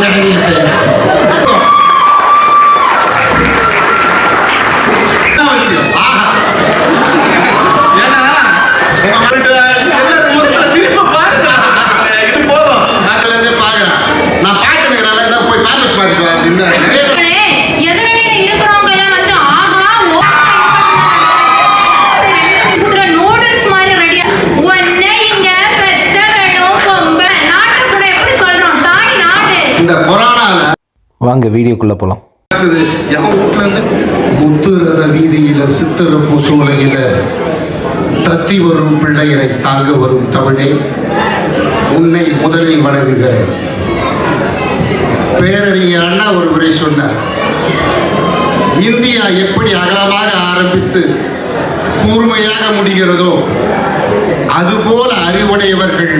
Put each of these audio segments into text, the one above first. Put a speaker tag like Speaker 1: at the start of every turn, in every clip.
Speaker 1: கடமையை செய்யணும்.
Speaker 2: வாங்க வீடியோக்குள்ள போலாம்.
Speaker 3: முத்துரத வீதியில சித்திர பூசுமலையில தத்தி வரும் பிள்ளையரை தாங்க வரும் தமிழே, உன்னை முதலில் வணங்குகிறேன். பேரறிஞர் அண்ணா ஒரு முறை சொன்னார், இந்தியா எப்படி அகலமாக ஆரம்பித்து கூர்மையாக முடிகிறதோ அதுபோல அறிவுடையவர்கள்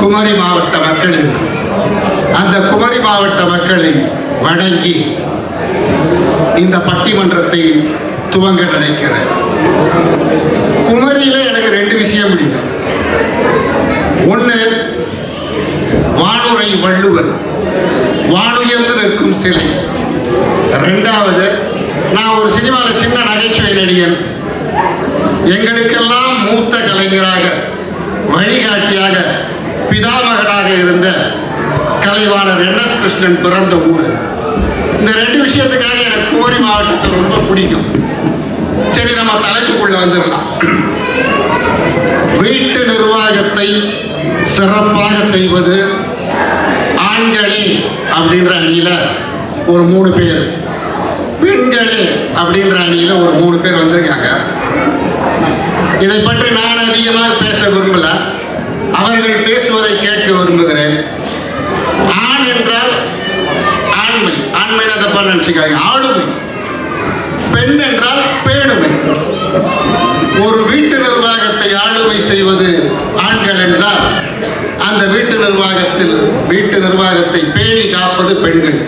Speaker 3: குமரி மாவட்ட மக்கள். அந்த குமரி மாவட்ட மக்களை வணங்கி இந்த பட்டிமன்றத்தை துவங்க நினைக்கிறேன். குமரியில எனக்கு 2 விஷயம் பிடிக்கும். ஒன்று, வானுரை வள்ளுவர், வானுயர்ந்து நிற்கும் சிலை. 2வது, நான் ஒரு சினிமாவில் சின்ன நகைச்சுவை நடிகன். எங்களுக்கெல்லாம் மூத்த கலைஞராக, வழிகாட்டியாக, பிதாமகனாக இருந்த கலைவாணர் NS கிருஷ்ணன் பிறந்த ஊர். இந்த 2 விஷயத்துக்காக எனக்கு குமரி மாவட்டத்தை ரொம்ப பிடிக்கும். சரி, நம்ம தலைப்புக்குள்ள வந்துடலாம். வீட்டு நிர்வாகத்தை சிறப்பாக செய்வது ஆண்களே அப்படின்ற அணியில ஒரு 3 பேர், பெண்களே அப்படின்ற அணியில ஒரு 3 பேர் வந்திருக்காங்க. இதை பற்றி நான் அதிகமாக பேச விரும்பல, அவர்கள் பேசுவதை கேட்க விரும்புகிறேன். ஆண் என்றால் ஆண்மை, ஆண்மைனா தப்பா நினைச்சுக்காங்க, ஆளுமை. பெண் என்றால் பேணுமை. ஒரு வீட்டு நிர்வாகத்தை ஆளுமை செய்வது ஆண்கள் என்றால் அந்த வீட்டு நிர்வாகத்தை பேணி காப்பது பெண்கள்.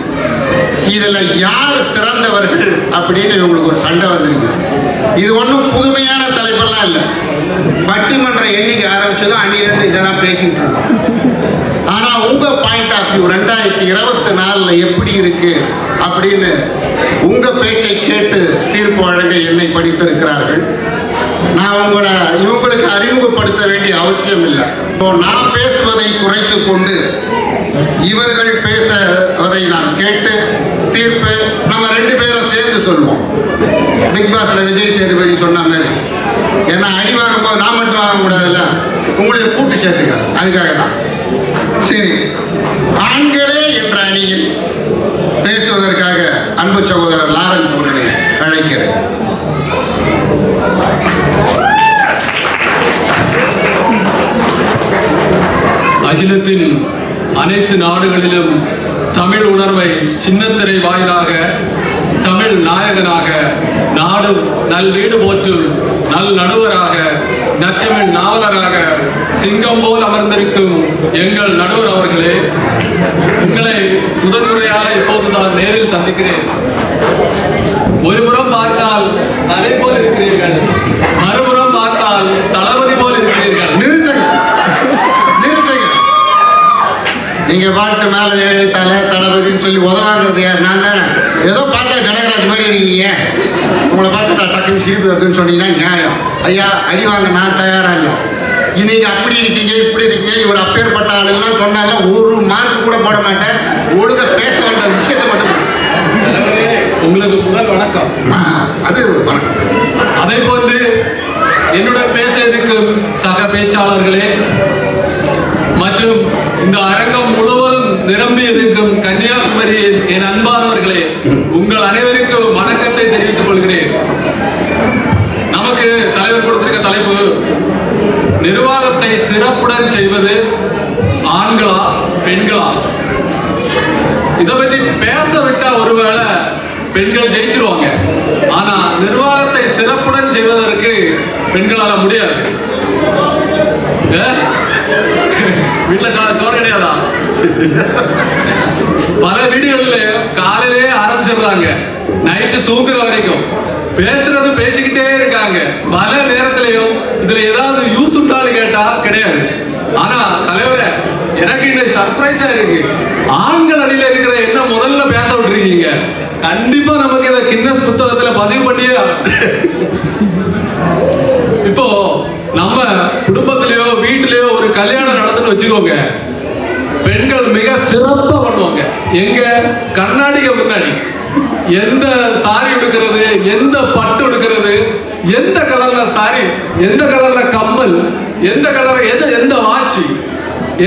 Speaker 3: இதுல யார் சிறந்தவர்கள் அப்படின்னு இவங்களுக்கு ஒரு சண்டை வந்திருக்கு. இது ஒன்றும் புதுமையான தலைப்பெல்லாம் இல்லை. பட்டிமன்ற எண்ணிக்கை ஆரம்பிச்சதும் அணியிலிருந்து இதெல்லாம் பேசிட்டு இருக்கோம். ஆனா உங்க பாயிண்ட் ஆஃப் வியூ 2024 எப்படி இருக்கு அப்படின்னு உங்க பேச்சை கேட்டு தீர்ப்பு வழங்க என்னை படித்திருக்கிறார்கள். நான் இவங்களுக்கு அறிமுகப்படுத்த வேண்டிய அவசியம் இல்லை. நான் பேசுவதை குறைத்து கொண்டு இவர்கள் பேசுவதை நான் கேட்டு தீர்ப்பு நம்ம 2 பேரும் சேர்ந்து சொல்லுவோம். பிக் பாஸ்ல விஜய் சேதுபதி சொன்ன மாதிரி, ஏன்னா அடி வாங்கும்போது நான் மட்டும் வாங்கக்கூடாதுல்ல, உங்களையும் கூட்டு சேர்த்துக்க, அதுக்காக தான். சரி, ஆண்களே என்ற அணியில் பேசுவதற்காக அன்பு சகோதரர் லாரன்ஸ் அவர்களை அழைக்கிறேன்.
Speaker 4: அகிலத்தின் அனைத்து நாடுகளிலும் தமிழ் உணர்வை சின்னத்திரை வாயிலாக தமிழ் நாயகனாக, நாடு நல் வீடு போற்றும் நல் நடுவராக, நற்றமிழ் நாவலராக சிங்கம் போல் அமர்ந்திருக்கும் எங்கள் நடுவர் அவர்களே, உங்களை முதன்முறையாக இப்போதுதான் நேரில் சந்திக்கிறேன். ஒருபுறம் பார்த்தால் தலை போல் இருக்கிறீர்கள், மறுபுறம் பார்த்தால் தளபதி போல் இருக்கிறீர்கள்.
Speaker 3: நீங்க பாட்டு மேல ஏழு தளபதினு சொல்லி உதவாங்கிறது யார்? நான் தானே. ஏதோ பார்த்தா ஜனகராஜ் மாதிரி இருக்கீங்க, உங்களை பார்த்து டக்குன்னு சிரிப்பு வருதுன்னு சொன்னீங்கன்னா நியாயம். ஐயா, அடி வாங்க நான் தயாரா இல்லை. இன்னைக்கு அப்படி இருக்கீங்க, இப்படி இருக்கீங்க, இவர் அப்பேற்பட்ட ஆளுலாம் சொன்னாலும் 1 மார்க் கூட போட மாட்டேன். ஒழுங்க பேச வேண்டிய விஷயத்தை மட்டும்
Speaker 4: உங்களுக்கு முதல் வணக்கம்.
Speaker 3: அது வணக்கம்.
Speaker 4: அதே போன்று என்னுடன் பேச இருக்கும் சக பேச்சாளர்களே மற்றும் இந்த அரங்கம் முழுவதும் நிரம்பி இருக்கும் கன்னியாகுமரியின் என் அன்பானவர்களே, உங்கள் அனைவருக்கும் வணக்கத்தை தெரிவித்துக் கொள்கிறேன். நமக்கு தலைவர் கொடுத்திருக்க தலைப்பு, நிர்வாகத்தை சிறப்புடன் செய்வது ஆண்களா பெண்களா? இதை பற்றி பேச விட்டா ஒருவேளை பெண்கள் ஜெயிச்சிருவாங்க, ஆனா நிர்வாகத்தை சிறப்புடன் செய்வதற்கு பெண்களால முடியாது. வீட்டுல சோறு கிடையாதா? பல வீடுகள்ல காலையிலே ஆரம்பிச்சிடுறாங்க, நைட்டு தூங்குற வரைக்கும் பேசுறது பேசிக்கிட்டே இருக்காங்க. பல நேரத்திலையும் இதுல ஏதாவது யூஸ் உண்டான்னு கேட்டா கிடையாது. ஆனா தலைவரை, எனக்கு இந்த சர்ப்ரைஸா இருக்கு. ஆண்கள் அணியில இருக்கிற என்ன முதல்ல பேச விட்டுருக்கீங்க. கண்டிப்பா நமக்கு இதை கின்னஸ் புத்தகத்துல பதிவு பண்ணியே இப்போ நம்ம குடும்பத்திலயோ வீட்டிலயோ ஒரு கல்யாணம் நடந்துன்னு வச்சுக்கோங்க. பெண்கள் மிக சிறப்பா பண்ணுவாங்க. எங்க கண்ணாடிக்கு முன்னாடி எந்த சாரி உடுக்கிறது, எந்த பட்டு உடுக்கிறது, எந்த கலர்ல சாரி, எந்த கலர்ல கம்மல், எந்த கலர் எந்த வாட்ச்,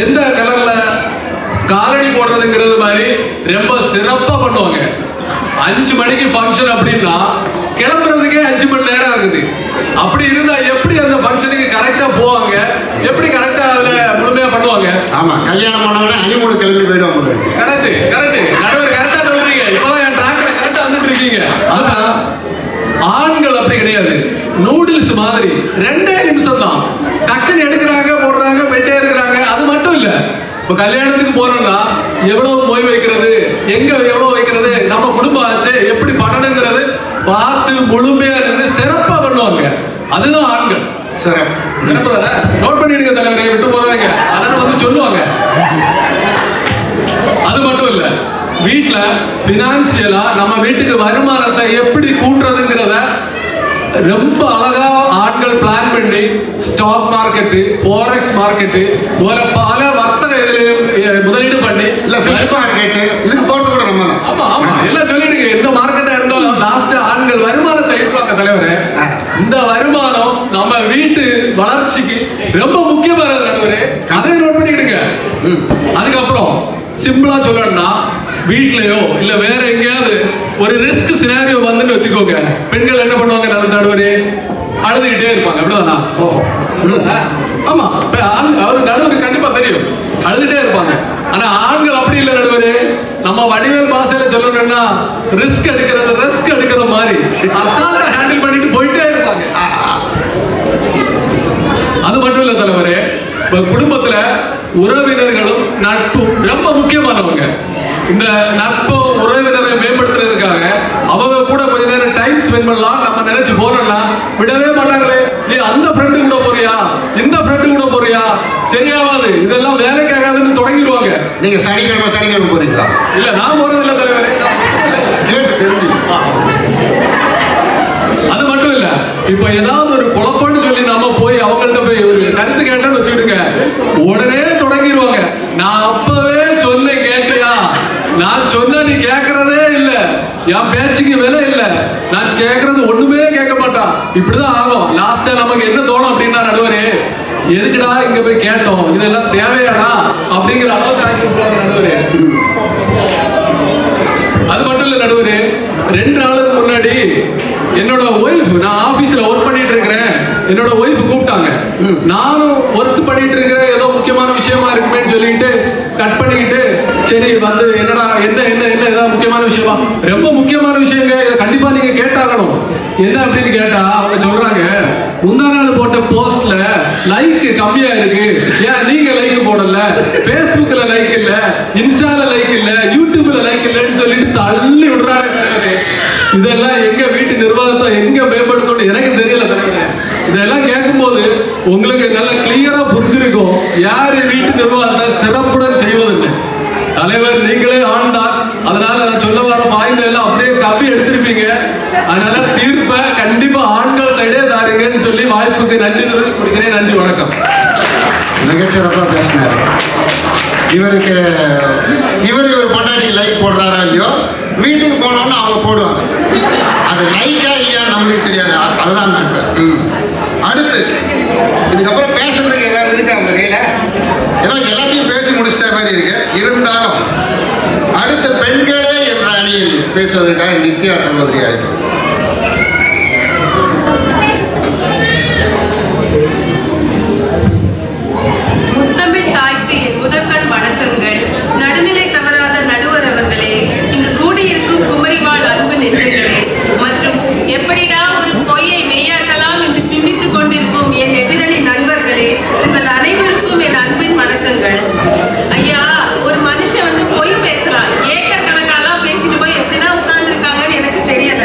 Speaker 4: எந்த கலர்ல காலடி போடுறதுங்கிறது மாதிரி ரொம்ப சிறப்பா பண்ணுவாங்க. 5 மணிக்கு ஃபங்க்ஷன் அப்படின்னா கிளம்புறதுக்கே 5 மணி நேரம் ஆகுது. அப்படி இருந்தா எப்படி அந்த ஃபங்க்ஷனுக்கு கரெக்டா போவாங்க, எப்படி கரெக்டா அதுல முழுமையா பண்ணுவாங்க?
Speaker 3: ஆமா, கல்யாணம் பண்ணவனே ஹனிமூன் கிளம்பி போயிடுவாங்க.
Speaker 4: கரெக்ட் கரெக்ட் நடுவர் கரெக்டா சொல்றீங்க. இப்பதான் என் ட்ராக்ல கரெக்டா வந்துட்டு இருக்கீங்க. ஆனா ஆண்கள் அப்படி கிடையாது. நூடுல்ஸ் மாதிரி 2 நிமிஷம் தான் டக்குன்னு எடுக்கிறாங்க, போடுறாங்க, போயிட்டே இருக்கிறாங்க. அது மட்டும் இல்ல, இப்ப கல்யாணத்துக்கு போறோம்னா எவ்வளவு மொய் வைக்கிறது, எங்க எவ்வளவு வைக்கிறது, நம்ம குடும்பம் ஆச்சு எப்படி பண்ணணுங்கிறது பார்த்து முழுமையா இருந்து சிறப்பா பண்ணுவாங்க. அதுதான் ஆண்கள். சிறப்பு தானே? நோட் பண்ணிடுங்க தலைவரை, விட்டு போறாங்க. அதனால வந்து சொல்லுவாங்க. அது மட்டும் இல்ல, வீட்டுல பினான்சியலா நம்ம வீட்டுக்கு வருமானத்தை எப்படி கூட்டுறதுங்கிறத ரொம்ப அழகா ஆண்கள் பிளான் பண்ணி ஸ்டாக் மார்க்கெட், ஃபாரெக்ஸ் மார்க்கெட் போல பல வர்த்தக இதுலயும் முதலீடு பண்ணி,
Speaker 3: இல்ல ஃபிஷ் மார்க்கெட், இதுக்கு போறது கூட நம்ம தான்.
Speaker 4: ஆமா ஆமா எல்லாம் சொல்லிடுங்க. எந்த மார்க்கெட்டா இருந்தாலும் லாஸ்ட் ஆண்கள் வருமானத்தை ஈட்டுவாங்க தலைவரே. இந்த வருமானம் நம்ம வீட்டு வளர்ச்சிக்கு ரொம்ப முக்கியமானது தலைவரே. அதை நோட் பண்ணிடுங்க. அதுக்கப்புறம் சிம்பிளா சொல்லணும்னா, வீட்லயோ இல்ல வேற எங்கேயாவது ஒரு ரிஸ்க் சினாரியோ வந்துன்னு வச்சுக்கோங்க. பெண்கள் என்ன பண்ணுவாங்க? நல்ல நடுவரே அழுதுகிட்டே இருப்பாங்க. அப்படிதானா? ஆமா, அவரு நடுவர் கண்டிப்பா தெரியும், அழுதுகிட்டே இருப்பாங்க. ஆனா ஆண்கள் அப்படி இல்லை நடுவரே. நம்ம வடிவேல் பாசையில சொல்லணும்னா ரிஸ்க் எடுக்கிற மாதிரி அசால்ட்டா ஹேண்டில் பண்ணிட்டு போயிட்டே இருப்பாங்க. அது மட்டும் இல்ல தலைவரே, குடும்பத்துல உறவினர்களும் நட்பும் ரொம்ப முக்கியமானவங்க. இந்த நட்பும் உறவினரை மேம்படுத்துறதுக்காக அவங்க கூட கொஞ்ச நேரம் டைம் ஸ்பெண்ட் பண்ணலாம் நம்ம நினைச்சு போறோம்னா விடவே மாட்டாங்களே. நீ அந்த ஃப்ரெண்டு கூட போறியா, இந்த ஃப்ரெண்டு கூட போறியா, சரியாவாது, இதெல்லாம் வேலைக்கு ஆகாதுன்னு தொடங்கிடுவாங்க.
Speaker 3: நீங்க சனிக்கிழமை போறீங்களா?
Speaker 4: இல்ல, நான் போறது இல்ல தலைவரே.
Speaker 3: கேட்டு தெரிஞ்சு.
Speaker 4: அது மட்டும் இல்ல, இப்ப ஏதாவது ஒரு குழப்பம்னு சொல்லி நம்ம போய் அவங்கள்ட்ட போய் ஒரு கருத்து கேட்டோம்னு வச்சுக்கிடுங்க, உடனே தொடங்கிடுவாங்க. நான் அப்பவே சொன்னேன், கேட்டியா? நான் சொன்ன நீ கேட்கறதே இல்ல, என் பேச்சுக்கு விலை இல்ல, நான் கேட்கறது ஒண்ணுமே கேட்க மாட்டான். இப்படிதான் ஆகும். லாஸ்டா நமக்கு என்ன தோணும் அப்படின்னா, நடுவரே எதுக்குடா இங்க போய் கேட்டோம், இதெல்லாம் தேவையாடா அப்படிங்கிற அளவுக்கு ஆக்கி விட்டுருவாங்க நடுவரே. அது மட்டும் இல்ல நடுவரே, 2 நாளுக்கு முன்னாடி என்னோட ஒய்ஃப், நான் ஆபீஸ்ல ஒர்க் பண்ணிட்டு இருக்கிறேன், என்னோட ஒய்ஃப் கூப்பிட்டாங்க. நானும் ஒர்க் பண்ணிட்டு இருக்கிறேன், ஏதோ முக்கியமான விஷயமா இருக்குமேன்னு சொல்லிட்டு கட் பண்ணிக்கிட்டு, சரி வந்து என்னடா என்ன என்ன என்ன ஏதாவது முக்கியமான விஷயமா? ரொம்ப முக்கியமான விஷயங்க, இதை கண்டிப்பா நீங்க கேட்டாகணும். என்ன அப்படின்னு கேட்டா அவங்க சொல்றாங்க, முந்தா நாள் போட்ட போஸ்ட்ல லைக் கம்மியா இருக்கு, ஏன் நீங்க லைக் போடல? பேஸ்புக்ல லைக் இல்ல, இன்ஸ்டால லைக் இல்ல, யூடியூப்ல லைக் இல்லன்னு சொல்லிட்டு தள்ளி விடுறாங்க. இதெல்லாம் எங்க வீட்டு நிர்வாகத்தை எங்க மேம்படுத்தணும் எனக்கு தெரியல. இதெல்லாம் கேட்கும்போது உங்களுக்கு நல்ல கிளியரா புரிஞ்சிருக்கும் யாரு வீட்டு நிர்வாகத்தை சிறப்புடன் செய்வதில்லை. தலைவர் நீங்களே ஆண்டார், அதனால நான் சொல்ல வர பாயிண்ட் எல்லாம் அப்படியே கப்பி எடுத்திருப்பீங்க. அதனால தீர்ப்பை கண்டிப்பா ஆண்கள் சைடே தாருங்கன்னு சொல்லி வாய்ப்புக்கு நன்றி கொடுக்கிறேன். நன்றி, வணக்கம்.
Speaker 3: மிகச்சிறப்பா பேசினார். இவர் ஒரு பொண்டாட்டி லைக் போடுறாரா இல்லையோ, வீட்டுக்கு போனோம்னு அவங்க போடுவாங்க. அது லைக்கா இல்லையான்னு நம்மளுக்கு தெரியாது. அதுதான் மேட்ரு. அடுத்து இதுக்கப்புறம் பேசுறதுக்கு ஏதாவது இருக்கு அவங்க கையில? ஏன்னா எல்லாத்தையும் பேசி முடிச்சிட்ட மாதிரி இருக்கு. இருந்தாலும் அடுத்த பெண்களே என்ற அணியில் பேசுவதற்காக நித்யா சகோதரி அழைக்கிறேன்.
Speaker 1: முத்தமிழ் தாய்க்கு என் முதற்கண் வணக்கங்கள். நடுநிலை தவறாத நடுவர் அவர்களே, இங்கு கூடியிருக்கும் குமரிவாழ் அன்பு நெஞ்சங்களே, மற்றும் எப்படிடா ஒரு பொய்யை மெய்யாக்கலாம் என்று சிந்தித்துக் கொண்டிருக்கும் என் எதிரணி நண்பர்களே, உங்கள் அனைவருக்கும் என் அன்பின் வணக்கங்கள். ஐயா, ஒரு மனுஷன் வந்து பொய் பேசலாம், ஏக்கர் கணக்காலாம் பேசிட்டு போய் எப்படிதான் உட்கார்ந்து இருக்காங்கன்னு எனக்கு தெரியல.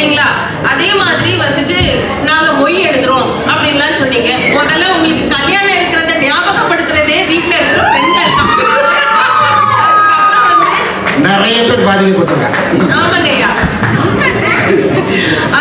Speaker 1: சரிங்களா? அதே மாதிரி வந்துட்டு நாங்க மொய் எழுதுறோம் அப்படின்லாம் சொன்னீங்க. முதல்ல உங்களுக்கு கல்யாணம் இருக்கிறத ஞாபகப்படுத்துறதே வீட்டுல இருக்கிற பெண்கள் தான்.
Speaker 3: நிறைய பேர் பாதிக்கப்பட்டிருக்காங்க.
Speaker 1: ஆமாங்கய்யா.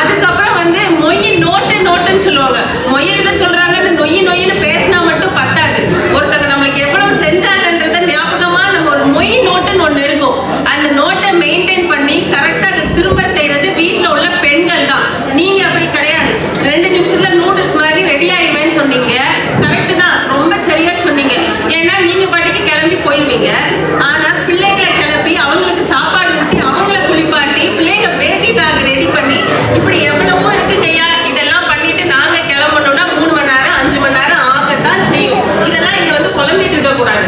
Speaker 1: அதுக்கப்புறம் வந்து மொய் நோட்டுன்னு சொல்லுவாங்க. மொய் எழுத சொல்றாங்கன்னு நொய்னு பேசினா மட்டும் பத்தாது. ஒருத்தங்க நம்மளுக்கு எவ்வளவு செஞ்சாங்கன்றத ஞாபகமா நம்ம ஒரு மொய் நோட்டுன்னு ஒண்ணு இருக்கும். அந்த நோட்டை மெயின்டைன் பண்ணி கரெக்டா அதை திரும்ப செய்யறது வீட்டுல உள்ள பெண்கள் தான். நீங்க அப்படி கிடையாது. 2 நிமிஷத்துல நூடுல்ஸ் மாதிரி ரெடி ஆயிடுவேன்னு சொன்னீங்க. கரெக்ட் தான், ரொம்ப சரியா சொன்னீங்க. ஏன்னா நீங்க பாட்டுக்கு கிளம்பி போயிருவீங்க. ஆனா பிள்ளைங்களை கிளப்பி அவங்களுக்கு சாப்பாடு ஊட்டி அவங்கள குளிப்பாட்டி பிள்ளைங்க பேபி பேக் ரெடி பண்ணி இப்படி எவ்வளவோ இருக்குங்கய்யா. இதெல்லாம் பண்ணிட்டு நாங்க கிளம்பணும்னா 3 மணி நேரம் 5 மணி நேரம் ஆகத்தான் செய்யும். இதெல்லாம் இங்க வந்து புலம்பிட்டு இருக்க கூடாது.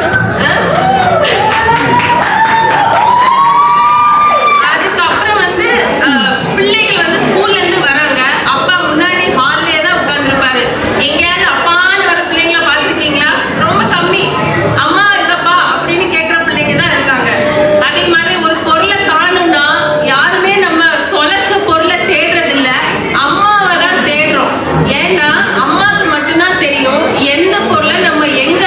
Speaker 1: அதுக்கப்புறம் வந்து பிள்ளைகள் வந்து ஸ்கூல்ல இருந்து வராங்க. அப்பா முன்னாடி ஹால்லே தான் உட்கார்ந்துருப்பாரு. எங்கேயாவது அப்பான்னு வர பிள்ளைங்கள பார்த்துருக்கீங்களா? ரொம்ப கம்மி. அம்மா இதப்பா அப்படின்னு கேட்குற பிள்ளைங்க தான் இருக்காங்க. அதே மாதிரி ஒரு பொருளை காணும்னா யாருமே நம்ம தொலைச்ச பொருளை தேடுறதில்ல, அம்மாவை தான் தேடுறோம். ஏன்னா அம்மாவுக்கு மட்டும்தான் தெரியும் எந்த பொருளை நம்ம எங்க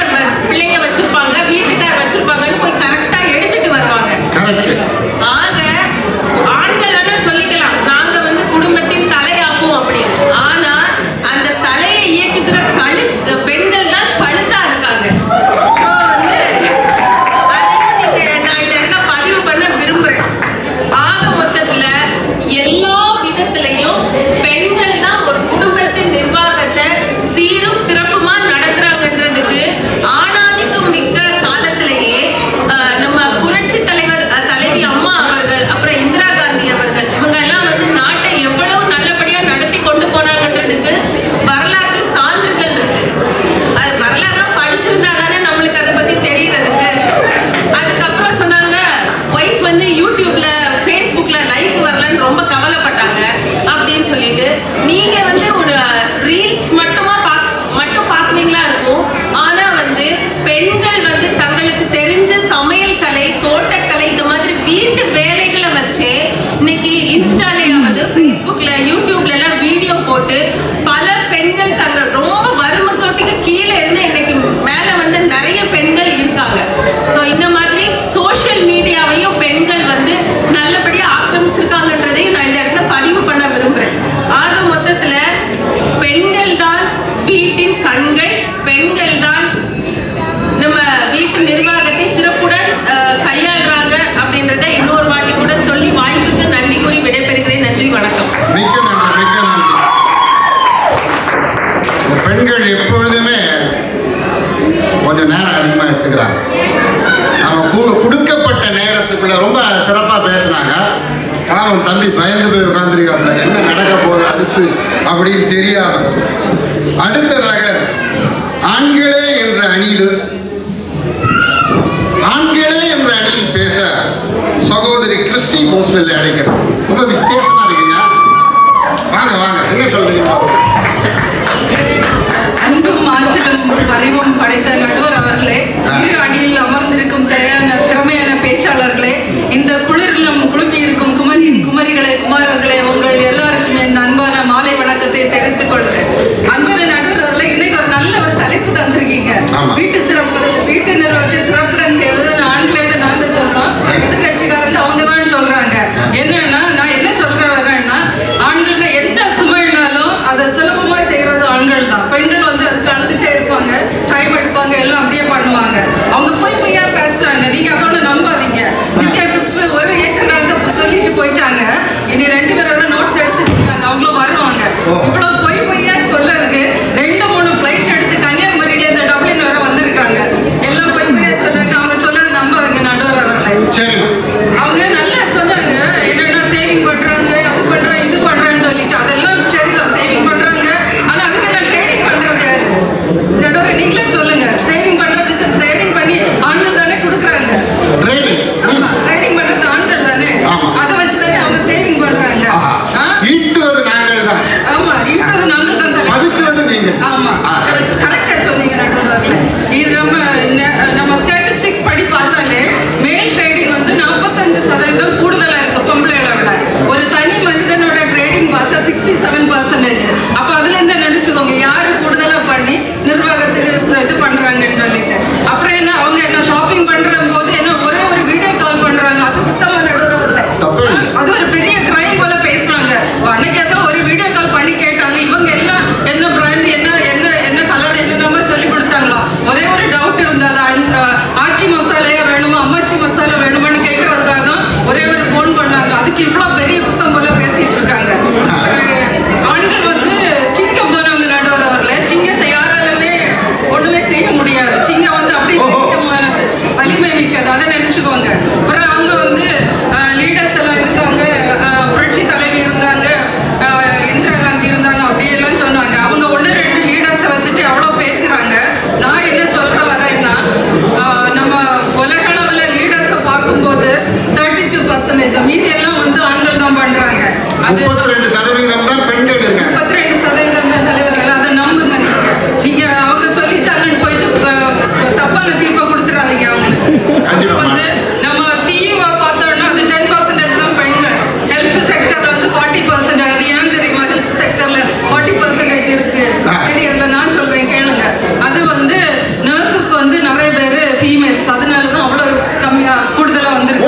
Speaker 1: பிள்ளைங்க வச்சிருப்பாங்க, வீட்டுக்கார் வச்சிருப்பாங்கன்னு போய் கரெக்டா எடுத்துட்டு வருவாங்க. ஆக ஆண்கள் சொல்லிக்கலாம் நாங்க வந்து குடும்பத்தின் தலையாகும் அப்படின்னு. ஆனா அந்த தலையை இயக்குகிற பெண்கள் தான் கழுத்தா இருக்காங்க. So வந்து அதையும் நான் இந்த இடத்துல பதிவு பண்ண விரும்புறேன். ஆக மொத்தத்துல எல்லா விதத்திலையும் பெண்கள் தான் ஒரு குடும்பத்தின் நிர்வாகத்தை சீரும் சிறப்புமா நடத்துறாங்கன்றதுக்கு ஆணாதிக்கம் மிக்க காலத்திலேயே நம்ம புரட்சி தலைவர் தலைவி அம்மா அவர்கள், அப்புறம் இந்திரா காந்தி அவர்கள், இவங்க எல்லாம் வந்து நாட்டை எவ்வளவு நல்லபடியா நடத்தி கொண்டு போனாங்கன்றதுக்கு வரலாற்று சான்றுகள் இருக்கு. அது வரலாறு படிச்சிருந்தா தானே நம்மளுக்கு அதை பத்தி தெரியறதுக்கு. அதுக்கப்புறம் சொன்னாங்க ஒய்ஃப் வந்து யூடியூப்ல ஃபேஸ்புக்ல லைக் வரலன்னு ரொம்ப கவலைப்பட்டாங்க அப்படின்னு சொல்லிட்டு. நீங்க வந்து ஒரு ரீல்ஸ் மட்டும் பார்க்குவீங்களா இருக்கும். ஆனா வந்து பெண்கள் வந்து தங்களுக்கு தெரிஞ்ச சமையல் கலை, தோட்டக்கலை, இந்த மாதிரி வீட்டு வேலைகளை வச்சு இன்னைக்கு இன்ஸ்டாலேயாவது ஃபேஸ்புக்ல யூடியூப்ல எல்லாம் வீடியோ போட்டு பல பெண்கள் தங்கள் ரொம்ப வறுமை கோட்டுக்கு கீழே இருந்து இன்னைக்கு மேல வந்து நிறைய பெண்கள் இருக்காங்க. ஸோ இந்த மாதிரி சோஷியல் மீடியாவையும் பெண்கள் வந்து நல்லபடியா ஆக்கிரமிச்சிருக்காங்கன்றதையும் நான் இந்த இடத்துல பதிவு பண்ண விரும்புறேன். ஆக மொத்தத்துல பெண்கள் தான் வீட்டின் கண்கள், பெண்கள் தான் நம்ம வீட்டு நிர்வாகத்தை சிறப்புடன் கையாளுறாங்க அப்படின்றத இன்னொரு வாட்டி கூட சொல்லி வாய்ப்புக்கு நன்றி கூறி விடைபெறுகிறேன். நன்றி, வணக்கம்.
Speaker 3: மிக்க நன்றி, மிக்க நன்றி. இந்த பெண்கள் எப்பொழுதுமே கொஞ்சம் நேரம் அதிகமாக எடுத்துக்கிறாங்க. நம்ம கொடுக்கப்பட்ட நேரத்துக்குள்ள ரொம்ப சிறப்பாக பேசினாங்க. அவன் தம்பி பயந்து போய் உட்காந்துருக்காங்க, என்ன நடக்க போகுது அடுத்து அப்படின்னு தெரியாத. அடுத்ததாக ஆண்களே என்ற அணியில் பேச சகோதரி கிறிஸ்டி போஸ்பில் அழைக்கிறது. ரொம்ப வித்தியாசமா இருக்கீங்க. வாங்க வாங்க, என்ன சொல்றீங்க?
Speaker 2: அன்பும் ஆற்றலும் அறிவும் படைத்த நடுவர் அவர்களே, அணியில் அமர்ந்திருக்கும் திறமையான பேச்சாளர்களே, இந்த குளிரிலும் குழுமி இருக்கும் குமரிகளே, குமாரர்களே, உங்கள் எல்லாருக்கும் என் அன்பான மாலை வணக்கத்தை தெரிவித்துக் கொள்கிறேன். அன்பான நடுவர் அவர்களே, இன்னைக்கு ஒரு நல்ல ஒரு தலைப்பு தந்திருக்கீங்க. வீட்டு சிறப்பு, வீட்டு நிர்வாகத்தை சிறப்புடன் செய்வது ஆண்களோட நாங்க சொல்றோம், எதிர்கட்சிக்காரங்க அவங்க தான் சொல்றாங்க. என்னன்னா நான் என்ன சொல்ற வரேன்னா, ஆண்கள் எந்த சுமைனாலும் அதை சுலபமா செய்யறது ஆண்கள் தான். பெண்கள் வந்து அதுக்கு அழுதுட்டே இருப்பாங்க, டைம் எடுப்பாங்க, எல்லாம் அப்படியே பண்ணுவாங்க. அவங்க பொய்யா பேசுறாங்க, நீங்க அதோட நம்பாதீங்க. நித்யா சிஸ்டர் ஒரு ஏக்கர் சொல்லிட்டு போயிட்டாங்க. இனி 2 பேரோட நோட்ஸ் எடுத்துருக்காங்க, அவங்களும் வருவாங்க. இவ்வளவு பொய்யா சொல்லறதுக்கு 2-3 ஃபிளைட் எடுத்து கன்னியாகுமரியில இருந்து டப்ளின் வர வந்திருக்காங்க. எல்லாம் பொய்யா சொல்றாங்க, அவங்க சொல்றது நம்பாதீங்க நடுவர் அவர்களை. அவங்க நல்லா சொன்னாங்க, என்னன்னா சேவிங் பண்றாங்க, அது பண்றாங்க, இது பண்றேன்னு சொல்லிட்டு. அதெல்லாம் சரிதான், சேவிங் பண்றாங்க. ஆனா அதுக்கெல்லாம் ட்ரேடிங் பண்றது யாரு? நடுவர் நீங்களே சொல்லுங்க. சேவிங் பண்றதுக்கு ட்ரேடிங் பண்ணி ஆண்கள் தானே கொடுக்குறாங்க. ஆமா, ட்ரேடிங் பண்றது ஆண்கள் தானே. அதை வச்சுதானே அவங்க சேவிங் பண்றாங்க.
Speaker 3: ஈட்டுவது நாங்கள் தான்.
Speaker 2: ஆமா, ஈட்டுவது நாங்கள் தான்.
Speaker 3: மதுக்குவது நீங்க.
Speaker 2: ஆமா, கரெக்டா சொன்னீங்க நடுவர். இது நம்ம ஸ்டாட்டிஸ்டிக்ஸ் படி பார்த்தாலே மேல் ட்ரேடிங் வந்து 45% கூடுதலா இருக்கு பொம்பளையோட விட. ஒரு தனி மனிதனோட ட்ரேடிங்
Speaker 3: 32% தான் பெண்கள் இருக்காங்க.
Speaker 2: 32% தான் தலைவர்கள். அதை நம்புங்க நீங்க அவங்க சொல்லிட்டாங்கன்னு போயிட்டு தப்பான தீர்ப்பை கொடுத்துறாதீங்க அவங்களுக்கு. வந்து நம்ம CEO பார்த்தோம்னா அது 10% தான் பெண்கள். ஹெல்த் செக்டர்ல வந்து 40%. அது ஏன் தெரியுமா? ஹெல்த் செக்டர்ல 40% இருக்கு தெரியல. நான் சொல்றேன் கேளுங்க. அது வந்து நர்சஸ் வந்து நிறைய பேர் ஃபீமேல்ஸ், அதனாலதான் அவ்வளவு கம்மியா கூடுதலா வந்திருக்கு.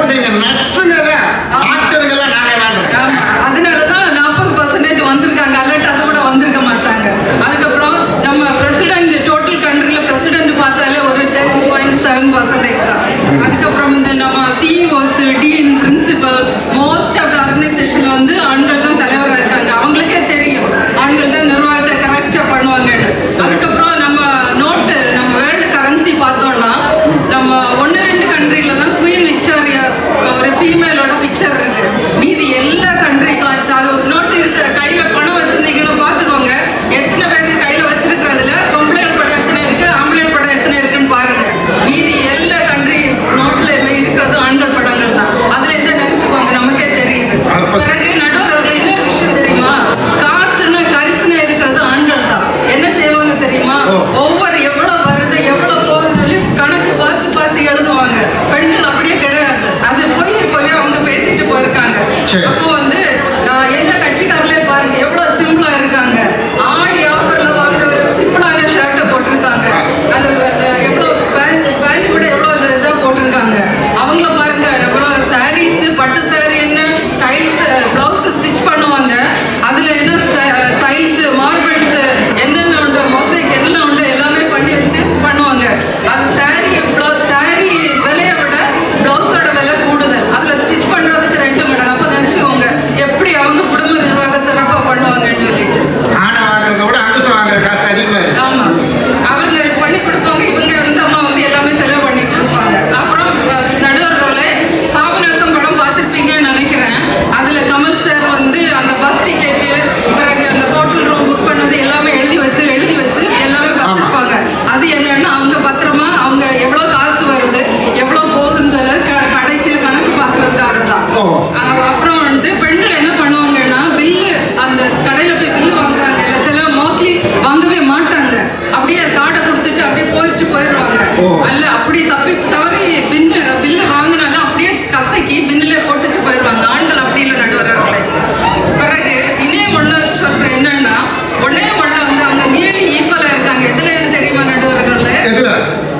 Speaker 2: அதனாலதான் 40% வந்திருக்காங்க. அலர்ட் அதை விட வந்திருக்க மாட்டாங்க. அதுக்கப்புறம் நம்ம பிரசிடென்ட், டோட்டல் கண்ட்ரில பிரசிடென்ட் பார்த்தாலே ஒரு 10.7% தான். அதுக்கப்புறம் இந்த நம்ம CEOs, dean, principal, most of the ஆர்கனைசேஷன்ல வந்து ஆண்கள் தான் தலைவராக இருக்காங்க. அவங்களுக்கே தெரியும் ஆண்கள் தான் நிர்வாகத்தை கரெக்டா பண்ணுவாங்கன்னு. அதுக்கப்புறம் நம்ம நோட்டு, நம்ம வேர்ல்டு கரன்சி பார்த்தோம்னா நம்ம 1-2 கண்ட்ரில தான் குயின் விக்டோரியா ஒரு ஃபீமேலோட பிக்சர் இருக்கு. மீதி எல்லா கண்ட்ரிக்கும் நோட்டு இருக்க கையில பணம் வச்சிருந்தீங்கன்னு பார்த்துக்கோங்க. எத்தனை பேருக்கு கையில வச்சிருக்கிறதுல பொம்பளையர் படம் எத்தனை இருக்கு, ஆம்பளையர் படம் எத்தனை இருக்குன்னு பாருங்க. மீதி எல்லா கண்ட்ரி நோட்ல இருக்கிறது ஆண்கள் படங்கள் தான். அதுல என்ன நினைச்சுக்கோங்க, நமக்கே தெரியுது. பிறகு நடுவர் இன்னொரு விஷயம் தெரியுமா? காசுன்னு கரிசனை இருக்கிறது ஆண்கள் தான். என்ன செய்வாங்க தெரியுமா? ஒவ்வொரு எவ்வளவு வருது எவ்வளவு போகுதுன்னு சொல்லி கணக்கு பார்த்து பார்த்து எழுதுவாங்க. பெண்கள் அப்படியே கிடையாது. அது போய் அவங்க பேசிட்டு போயிருக்காங்க. அப்போ வந்து எந்த கட்சிக்காரர்களே பாருங்க எவ்வளவு சிம்பிளா இருக்காங்க. ஆடி ஆஃபர்ல வாங்குற சிம்பிளான ஷர்ட்டை போட்டிருக்காங்க. அது எவ்வளவு பேண்ட் கூட எவ்வளவு இதா போட்டிருக்காங்க. அவங்கள பாருங்க எவ்வளவு சாரீஸ், பட்டு சாரி என்ன டைல்ஸ், பிளவுஸ் ஸ்டிச் பண்ணுவாங்க. அதுல என்ன டைல்ஸ், மார்பிள்ஸ் என்னென்ன உண்டு, மொசைக் எல்லாம் உண்டு, எல்லாமே பண்ணி வச்சு பண்ணுவாங்க. அது சாரி விலையை விட பிளவுஸோட விலை கூடுதல். அதுல ஸ்டிச் பண்றதுக்கு 2 மடங்கு. அப்ப நினைச்சுக்கோங்க எப்படி அவங்க குடும்ப நிர்வாகம் சிறப்பா பண்ணுவாங்கன்னு சொல்லிட்டு.
Speaker 3: ஆணை வாங்குறத விட அங்குசம் வாங்குற காசு அதிகமா இருக்கு.
Speaker 2: ஆமா, அவங்க பண்ணி கொடுப்பாங்க. இவங்க வந்து அம்மா வந்து எல்லாமே செலவு பண்ணிட்டு இருப்பாங்க. அப்புறம் நடுவர்களே பாபநாசம் படம் பார்த்துருப்பீங்கன்னு நினைக்கிறேன். அதுல கமல் சார் வந்து அந்த பஸ் டிக்கெட்டு, பிறகு அந்த ஹோட்டல் ரூம் புக் பண்ணது எல்லாமே எழுதி வச்சு எல்லாமே பார்த்துருப்பாங்க. அது என்னன்னா அவங்க பத்திரமா அவங்க எவ்வளவு காசு வருது எவ்வளவு போகுதுன்னு சொல்ல கடைசியில் கணக்கு பார்க்கறதுக்காக தான். அப்புறம் வந்து பெண்கள் என்ன பண்ணுவாங்கன்னா பில்லு, அந்த கடையில போய் பில்லு வாங்குறாங்க. சில மோஸ்ட்லி வாங்கவே மாட்டாங்க. அப்படியே கார்டை கொடுத்துட்டு அப்படியே போயிடுவாங்க. அல்ல அப்படி தவறி பில்லு வாங்கினாலும் அப்படியே கசக்கி பின்னிலே போட்டுட்டு போயிடுவாங்க. ஆண்கள் அப்படி இல்லை நடுவர்களே. பிறகு இன்னே ஒண்ணு சொல்றேன் என்னன்னா, ஒன்னே ஒண்ணு வந்து அவங்க நீடி ஈக்குவலா இருக்காங்க. எதுல இருந்து தெரியுமா நடுவர்களே?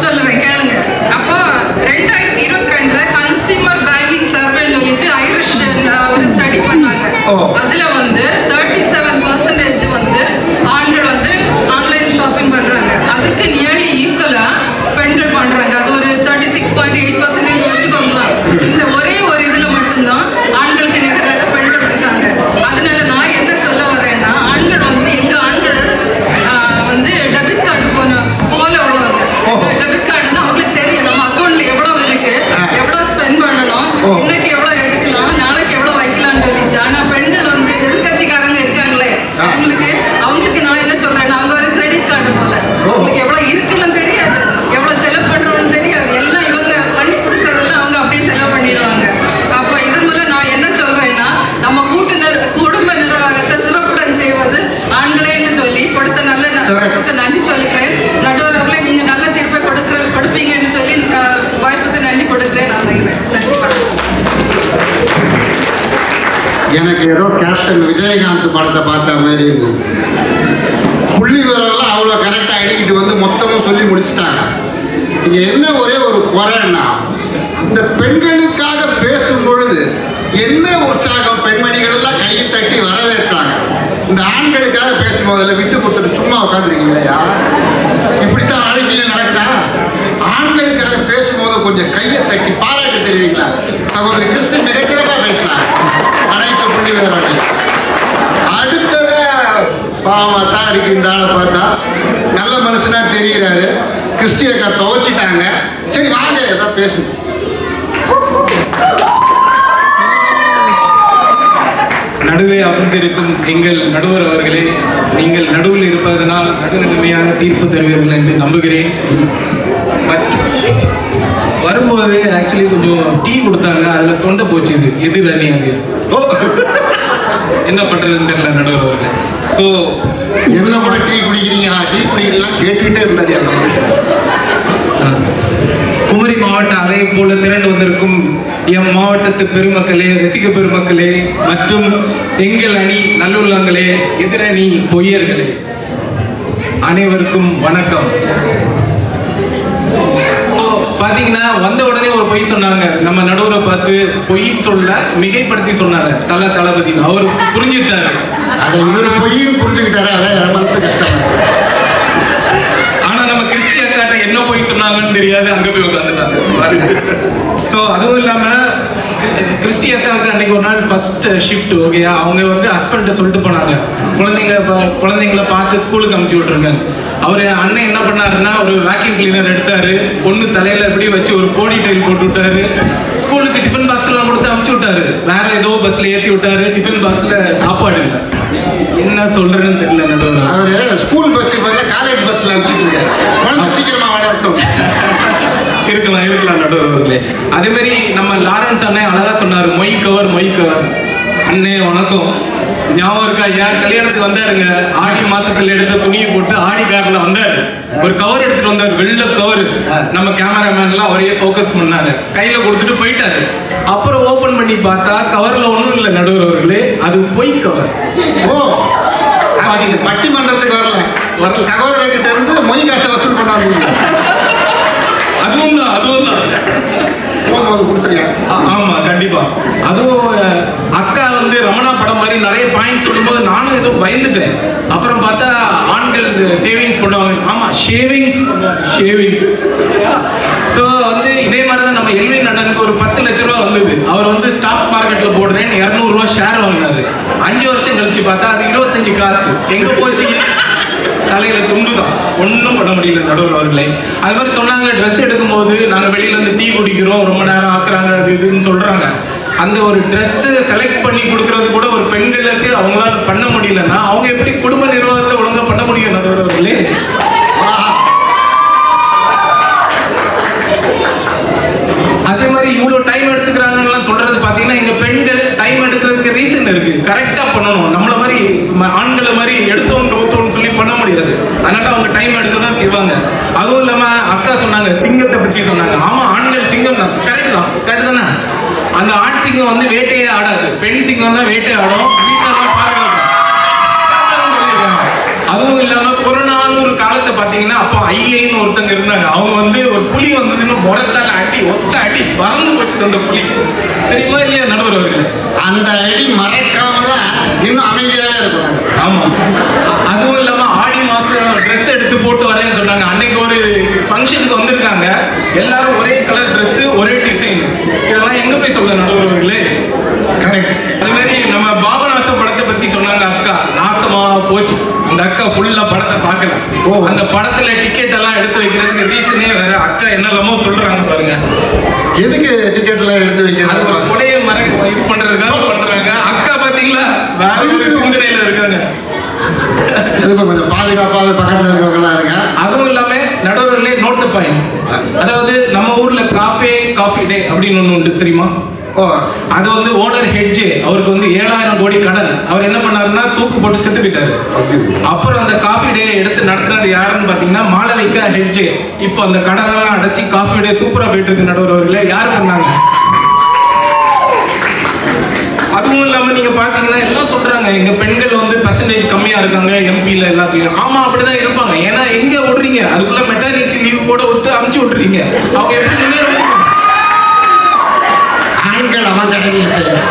Speaker 2: சொல்லுவேன் கேளுங்க. அப்போ 2022 கன்சியூமர் பேங்கிங் சர்வேன்னு சொல்லிட்டு ஐரிஷ் ஒரு ஸ்டடி பண்ணாங்க. அதுல வந்து 37% வந்து ஆண்கள் வந்து ஆன்லைன் ஷாப்பிங் பண்றாங்க. அதுக்கு நியர்லி ஈக்குவலா பெண்கள் பண்றாங்க. அது ஒரு 36.8% வச்சுக்கோங்களேன். இந்த ஒரே ஒரு இதுல மட்டும்தான் ஆண்களுக்கு நிகராக பெண்கள் இருக்காங்க. அதனால நான் என்ன சொல்ல வரேன்னா, ஆண்கள் வந்து எங்க ஆண்கள் வந்து டெபிட் கார்டு போல உள்ளவங்க. டெபிட் கார்டுன்னா அவங்களுக்கு தெரியும் நம்ம அக்கௌண்ட்ல எவ்வளவு இருக்கு, எவ்வளவு ஸ்பெண்ட் பண்ணணும், இன்னைக்கு எவ்வளவு எடுக்கலாம், நாளைக்கு எவ்வளவு வைக்கலாம்னு சொல்லிட்டு. ஆனா பெண்கள் வந்து எதிர்கட்சிக்காரங்க இருக்காங்களே, அவங்களுக்கு நான் என்ன சொல்றேன், அவங்க ஒரு கிரெடிட் கார்டு போல. அவங்களுக்கு எவ்வளவு இருக்குன்னு தெரியாது, எவ்வளவு செலவு பண்றோம்னு தெரியாது. எல்லாம் இவங்க பண்ணி கொடுக்கறதெல்லாம் அவங்க அப்படியே செலவு பண்ணிடுவாங்க. அப்ப இது மூலம் நான் என்ன சொல்றேன்னா, நம்ம குடும்ப நிர்வாகத்தை சிறப்புடன் செய்வது ஆண்களேன்னு சொல்லி கொடுத்த நல்ல நன்றி சொல்லிக்கிறேன். நடுவர்களே நீங்க நல்ல தீர்ப்பை கொடுப்பீங்கன்னு சொல்லி வாய்ப்புக்கு நன்றி கொடுக்கிறேன். நான் நன்றி.
Speaker 3: எனக்கு ஏதோ கேப்டன் விஜயகாந்த் படத்தை பார்த்த மாதிரி இருந்தது. புள்ளி விவரம்லாம் அவ்வளோ கரெக்டாக அடிக்கிட்டு வந்து மொத்தமும் சொல்லி முடிச்சுட்டாங்க. இங்கே என்ன ஒரே ஒரு குறைன்னா, இந்த பெண்களுக்காக பேசும் பொழுது என்ன உற்சாகம், பெண்மணிகள் எல்லாம் கையை தட்டி வரவேற்றாங்க. இந்த ஆண்களுக்காக பேசும்போதில் விட்டு கொடுத்துட்டு சும்மா உட்காந்துருக்கீங்களா? இப்படித்தான் வாழ்க்கையில் நடக்குதா? ஆண்களுக்காக பேசும்போது கொஞ்சம் கையை தட்டி பாராட்டு தெரிவிங்களா? சகோதரி கிறிஸ்து மிகச்சிறப்பாக பேசினார். அனைத்து புள்ளி விவரங்கள். அடுத்தது பாவமாக தான் இருக்கு. இந்த ஆளை பார்த்தா நல்ல மனுஷனா தெரிகிறாரு. கிறிஸ்டியக்கா துவச்சிட்டாங்க. சரி வாங்க ஏதாவது பேசுங்க.
Speaker 5: நடுவே அமர்ந்திருக்கும் எங்கள் நடுவர் அவர்களே, நீங்கள் நடுவில் இருப்பதனால் நடுநிலைமையான தீர்ப்பு தருவீர்கள் என்று நம்புகிறேன். வரும்போது ஆக்சுவலி கொஞ்சம் டீ கொடுத்தாங்க, அதில் தொண்டை போச்சுது. எதிர் அணி அது என்ன பண்றதுன்னு தெரியல நடுவர் அவர்களே. ஸோ
Speaker 3: என்ன கூட டீ குடிக்கிறீங்க, டீ குடிக்கலாம் கேட்டுக்கிட்டே இருந்தாரு அந்த மனுஷன்.
Speaker 5: குமரி மாவட்ட அலையை போல திரண்டு வந்திருக்கும் எம் மாவட்டத்து பெருமக்களே, ரசிக பெருமக்களே மற்றும் எங்கள் அணி நல்லுள்ளங்களே, எதிரணி பொய்யர்களே, அனைவருக்கும் வணக்கம். பாத்தீங்கன்னா வந்த உடனே ஒரு பொய் சொன்னாங்க. நம்ம நடுவரை பார்த்து பொய்ன்னு சொல்ல மிகைப்படுத்தி சொன்னாங்க. தளபதி அவர் புரிஞ்சுட்டாரு.
Speaker 3: அதை இவர் பொய்யும் புரிஞ்சுக்கிட்டாரு. அதான் மனசு கஷ்டம்.
Speaker 5: ஆனா நம்ம கிறிஸ்டி அக்காட்ட என்ன பொய் சொன்னாங்கன்னு தெரியாது, அங்க போய் உட்காந்துட்டாங்க. ஸோ அதுவும் இல்லாம கிறிஸ்டி அக்காவுக்கு அன்னைக்கு ஒரு நாள் ஃபர்ஸ்ட் ஷிஃப்ட். ஓகேயா, அவங்க வந்து ஹஸ்பண்ட சொல்லிட்டு போனாங்க, குழந்தைங்களை பார்த்து ஸ்கூலுக்கு அனுப்பிச்சு விட்டுருங்க. அவர் அண்ணன் என்ன பண்ணாருன்னா ஒரு வேக்யூம் கிளீனர் எடுத்தாரு, பொண்ணு தலையில எப்படி வச்சு ஒரு போனி டைல் போட்டு விட்டாரு, ஸ்கூலுக்கு டிஃபன் பாக்ஸ் எல்லாம் கொடுத்து அனுப்பிச்சு விட்டாரு. வேற ஏதோ பஸ்ல ஏத்தி விட்டாரு, டிஃபன் பாக்ஸ்ல சாப்பாடு இல்லை. என்ன சொல்றேன்னு தெரியல நடுவர்.
Speaker 3: அவரு ஸ்கூல் பஸ் காலேஜ் பஸ்ல அனுப்பிச்சுட்டு இருக்காரு. குழந்தை சீக்கிரமா வளரட்டும்.
Speaker 5: இருக்கலாம் நடுவர் அவர்களே. அதே மாதிரி நம்ம லாரன்ஸ் அண்ணன் அழகா சொன்னாரு, மொய் கவர். அண்ணே வணக்கம். ஞாபகம் இருக்கா? யார் கல்யாணத்துக்கு வந்தாருங்க, ஆடி மாசத்துல எடுத்த துணியை போட்டு ஆடி கார்ல வந்தாரு, ஒரு கவர் எடுத்துட்டு வந்தாரு, வெள்ளை கவர். நம்ம கேமராமேன் எல்லாம் ஒரே ஃபோக்கஸ் பண்ணாங்க, கையில கொடுத்துட்டு போயிட்டாரு. அப்புறம் ஓபன் பண்ணி பார்த்தா கவர்ல ஒண்ணும் இல்லை நடுவர் அவர்களே, அது பொய் கவர்.
Speaker 3: ஓ, பட்டிமன்றத்துக்கு வரல, சகோதரர்கிட்ட இருந்து மொய் காசை வசூல் பண்ணாங்க.
Speaker 5: அதுவும் தான் ஆமா கண்டிப்பா. அதுவும் அக்கா வந்து ரமணா படம் மாதிரி நிறைய பாயிண்ட் சொல்லும்போது நானும் ஏதோ பயந்துட்டேன். அப்புறம் பார்த்தா ஆண்கள் சேவிங்ஸ் பண்ணுவாங்க. ஆமா, ஷேவிங்ஸ். ஸோ வந்து இதே மாதிரி தான் நம்ம எல்வின் அண்ணனுக்கு ஒரு 10 லட்ச ரூபா வந்தது. அவர் வந்து ஸ்டாக் மார்க்கெட்ல போடுறேன் 200 ரூபா ஷேர் வாங்கினாரு. 5 வருஷம் கழிச்சு பார்த்தா அது 25 காசு. எங்க போச்சு? தலையில துண்டு தான், ஒன்றும் பண்ண முடியல நடுவர் அவர்களே. அது மாதிரி சொன்னாங்க, ட்ரெஸ் எடுக்கும் போது நாங்க வெளியில இருந்து டீ குடிக்கிறோம், ரொம்ப நேரம் ஆக்குறாங்க, அது இதுன்னு சொல்றாங்க. அந்த ஒரு ட்ரெஸ் செலக்ட் பண்ணி கொடுக்கறது கூட ஒரு பெண்களுக்கு அவங்களால பண்ண முடியலன்னா அவங்க எப்படி குடும்ப நிர்வாகத்தை ஒழுங்கா பண்ண முடியும் நடுவர் அவர்களே? அதே மாதிரி இவ்வளவு டைம் எடுத்துக்கிறாங்கன்னு சொல்றது பாத்தீங்கன்னா, எங்க பெண்கள் டைம் எடுக்கிறதுக்கு ரீசன் இருக்கு. கரெக்டா பண்ணணும். நம்மள மாதிரி ஆண்களை மாதிரி எடுத்தோம் கவுத்தோம்னு சொல்லி பண்ண முடியாது. அதனால அவங்க டைம் எடுக்க தான் செய்வாங்க. அதுவும் இல்லாம அக்கா சொன்னாங்க, சிங்கத்தை பத்தி சொன்னாங்க. ஆமா, ஆண்கள் சிங்கம் தான், கரெக்ட் தானே? அந்த ஆண் சிங்கம் வந்து வேட்டையே ஆடாது, பெண் சிங்கம் தான் வேட்டை ஆடும், வீட்டில் தான் பாதுகாக்கும். அதுவும் இல்லாம புறநானூறு காலத்தை பாத்தீங்கன்னா, அப்போ ஐயன்னு ஒருத்தங்க இருந்தாங்க. அவங்க வந்து ஒரு புலி வந்ததுன்னு முறத்தால அடி, ஒத்த அடி பறந்து போச்சு அந்த புலி. தெரியுமா இல்லையா நடுவர் அவர்கள்?
Speaker 3: அந்த அடி மறைக்காம தான் இன்னும் அமைதியாவே இருக்கும்.
Speaker 5: ஆமா. அதுவும் இல்லாம ஆடி மாசம் ட்ரெஸ் எடுத்து போட்டு வரேன்னு சொன்னாங்க. அன்னைக்கு ஒரு ஃபங்க்ஷனுக்கு வந்திருக்காங்க, எல்லாரும் ஒரே கலர் ட்ரெஸ், ஒரே டிசைன். இதெல்லாம் எங்க போய் சொல்ல நடுவர் அவர்களே?
Speaker 3: கரெக்ட்.
Speaker 5: அது மாதிரி நம்ம பாபநாசம் படத்தை பத்தி சொன்னாங்க அக்கா. நாசமா போச்சு அந்த அக்கா, ஃபுல்லா படத்தை பார்க்கல. அந்த படத்துல டிக்கெட் எல்லாம் எடுத்து வைக்கிறதுக்கு ரீசனே வேற. அக்கா என்னெல்லாமோ சொல்றாங்க பாருங்க.
Speaker 3: எதுக்கு டிக்கெட் எல்லாம் எடுத்து வைக்கிறாங்க?
Speaker 5: கொலையை இது பண்றதுக்காக பண்றாங்க. அக்கா பாத்தீங்களா வேற ஒரு சிந்தனையில இருக்காங்க.
Speaker 3: கொஞ்சம் பாதுகாப்பாக பக்கத்துல இருக்கவங்களா இருங்க.
Speaker 5: அதுவும் இல்லாம நடுவர்களே நோட் தி பாயிண்ட். அதாவது நம்ம ஊர்ல காஃபி டே அப்படின்னு ஒண்ணு உண்டு, தெரியுமா? அது வந்து ஓனர் ஹெட்ஜ், அவருக்கு வந்து 7000 கோடி கடன். அவர் என்ன பண்ணாருன்னா தூக்கு போட்டு செத்து போயிட்டாரு. அப்புறம் அந்த காஃபி டே எடுத்து நடத்துனது யாருன்னு பாத்தீங்கன்னா மாளவிகா ஹெட்ஜ். இப்போ அந்த கடன் எல்லாம் அடைச்சி காஃபி டே சூப்பரா போயிட்டு இருக்கு நடுவர்களே. யார் பண்ணாங்க? அதுவும் இல்லாம நீங்க பாத்தீங்கன்னா எல்லாம் சொல்றாங்க, எங்க பெண்கள் வந்து பெர்சன்டேஜ் கம்மியா இருக்காங்க எம்பில எல்லாத்துலயும். ஆமா, அப்படிதான் இருப்பாங்க. ஏன்னா எங்க விடுறீங்க, அதுக்குள்ள மெட்டர்னிட்டி லீவ் போட விட்டு அமுச்சு விட்டுறீங்க. அவங்க எப்படி முன்னேறுவாங்க?
Speaker 3: ஆண்கள் அவன் கடமையை செய்யணும்.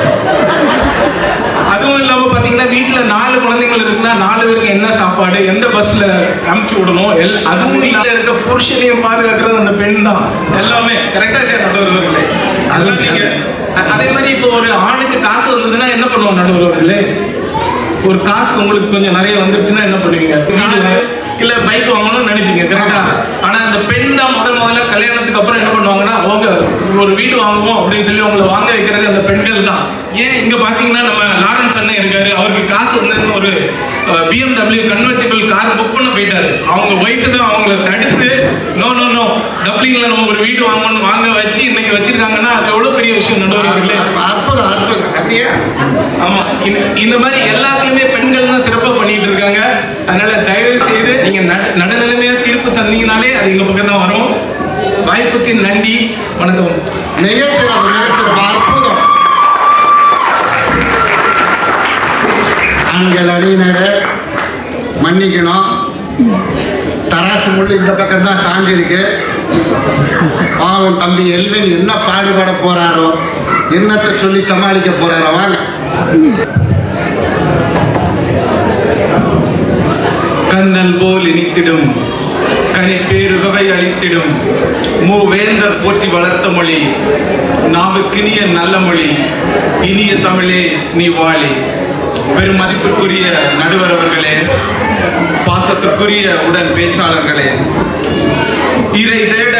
Speaker 5: அதுவும் இல்லாம பாத்தீங்கன்னா வீட்டுல 4 குழந்தைகள் இருக்குன்னா 4 பேருக்கு என்ன சாப்பாடு, எந்த பஸ்ல அமுச்சு விடணும், அதுவும் வீட்டுல இருக்க புருஷனையும் பாதுகாக்கிறது அந்த பெண் தான். எல்லாமே கரெக்டா நடுவர்களே. அதெல்லாம் நீங்க அதே மாதிரி இப்போ ஒரு ஆணுக்கு காசு வந்ததுன்னா என்ன பண்ணுவோம் நடுவர்களே? ஒரு காசு உங்களுக்கு கொஞ்சம் நிறைய வந்துருச்சுன்னா என்ன பண்ணுவீங்க? இல்ல பைக் வாங்கணும்னு நினைப்பீங்க, கரெக்டா? ஆனா இந்த பெண் தான் முதல்ல கல்யாணத்துக்கு அப்புறம் என்ன பண்ணுவாங்கன்னா, அவங்க ஒரு வீடு வாங்குவோம் அப்படின்னு சொல்லி உங்களை வாங்க வைக்கிறது அந்த பெண்கள் தான். ஏன் இங்க பாத்தீங்கன்னா நம்ம லாரன்ஸ் அண்ணன் இருக்காரு, அவருக்கு காசு வந்து ஒரு BMW கன்வெர்டிபிள் கார் புக் பண்ண போயிட்டாரு. அவங்க ஒய்ஃப் தான் அவங்கள தடுத்து நோ நோ நோ டப்ளிங்ல நம்ம ஒரு வீடு வாங்க வச்சு இன்னைக்கு வச்சிருக்காங்கன்னா அது எவ்வளவு பெரிய விஷயம் நடுவர்களே.
Speaker 3: அற்புதம் அற்புதம். அப்படியே
Speaker 5: ஆமா, இந்த மாதிரி எல்லாத்துலயுமே பெண்கள் தான் சிறப்பா பண்ணிட்டு இருக்காங்க. அதனால தயவு செய்து நீங்க நடுநிலைமையா தீர்ப்பு தந்தீங்கனாலே அது எங்க பக்கம் தான் வரும். வாய்ப்புக்கு நன்றி, வணக்கம்.
Speaker 3: நிகழ்ச்சியில் அற்புதம். ஆண்கள் அணியினரை மன்னிக்கணும், தராசு முள்ளு இந்த பக்கம் தான் சாஞ்சிருக்கு. பாவம் தம்பி எல்வின் என்ன பாடுபட போறாரோ, என்னத்தை சொல்லி சமாளிக்க போறாரோ. வாங்க.
Speaker 5: கண்ணல் போல் இனித்திடும் கனி பேருகவை அளித்திடும் மூவேந்தர் போற்றி வளர்த்த மொழி நாவுக்கினிய நல்ல மொழி இனிய தமிழே நீ வாழி. பெரும் மதிப்பிற்குரிய நடுவர் அவர்களே, பாசத்திற்குரிய உடன் பேச்சாளர்களே, இறை தேட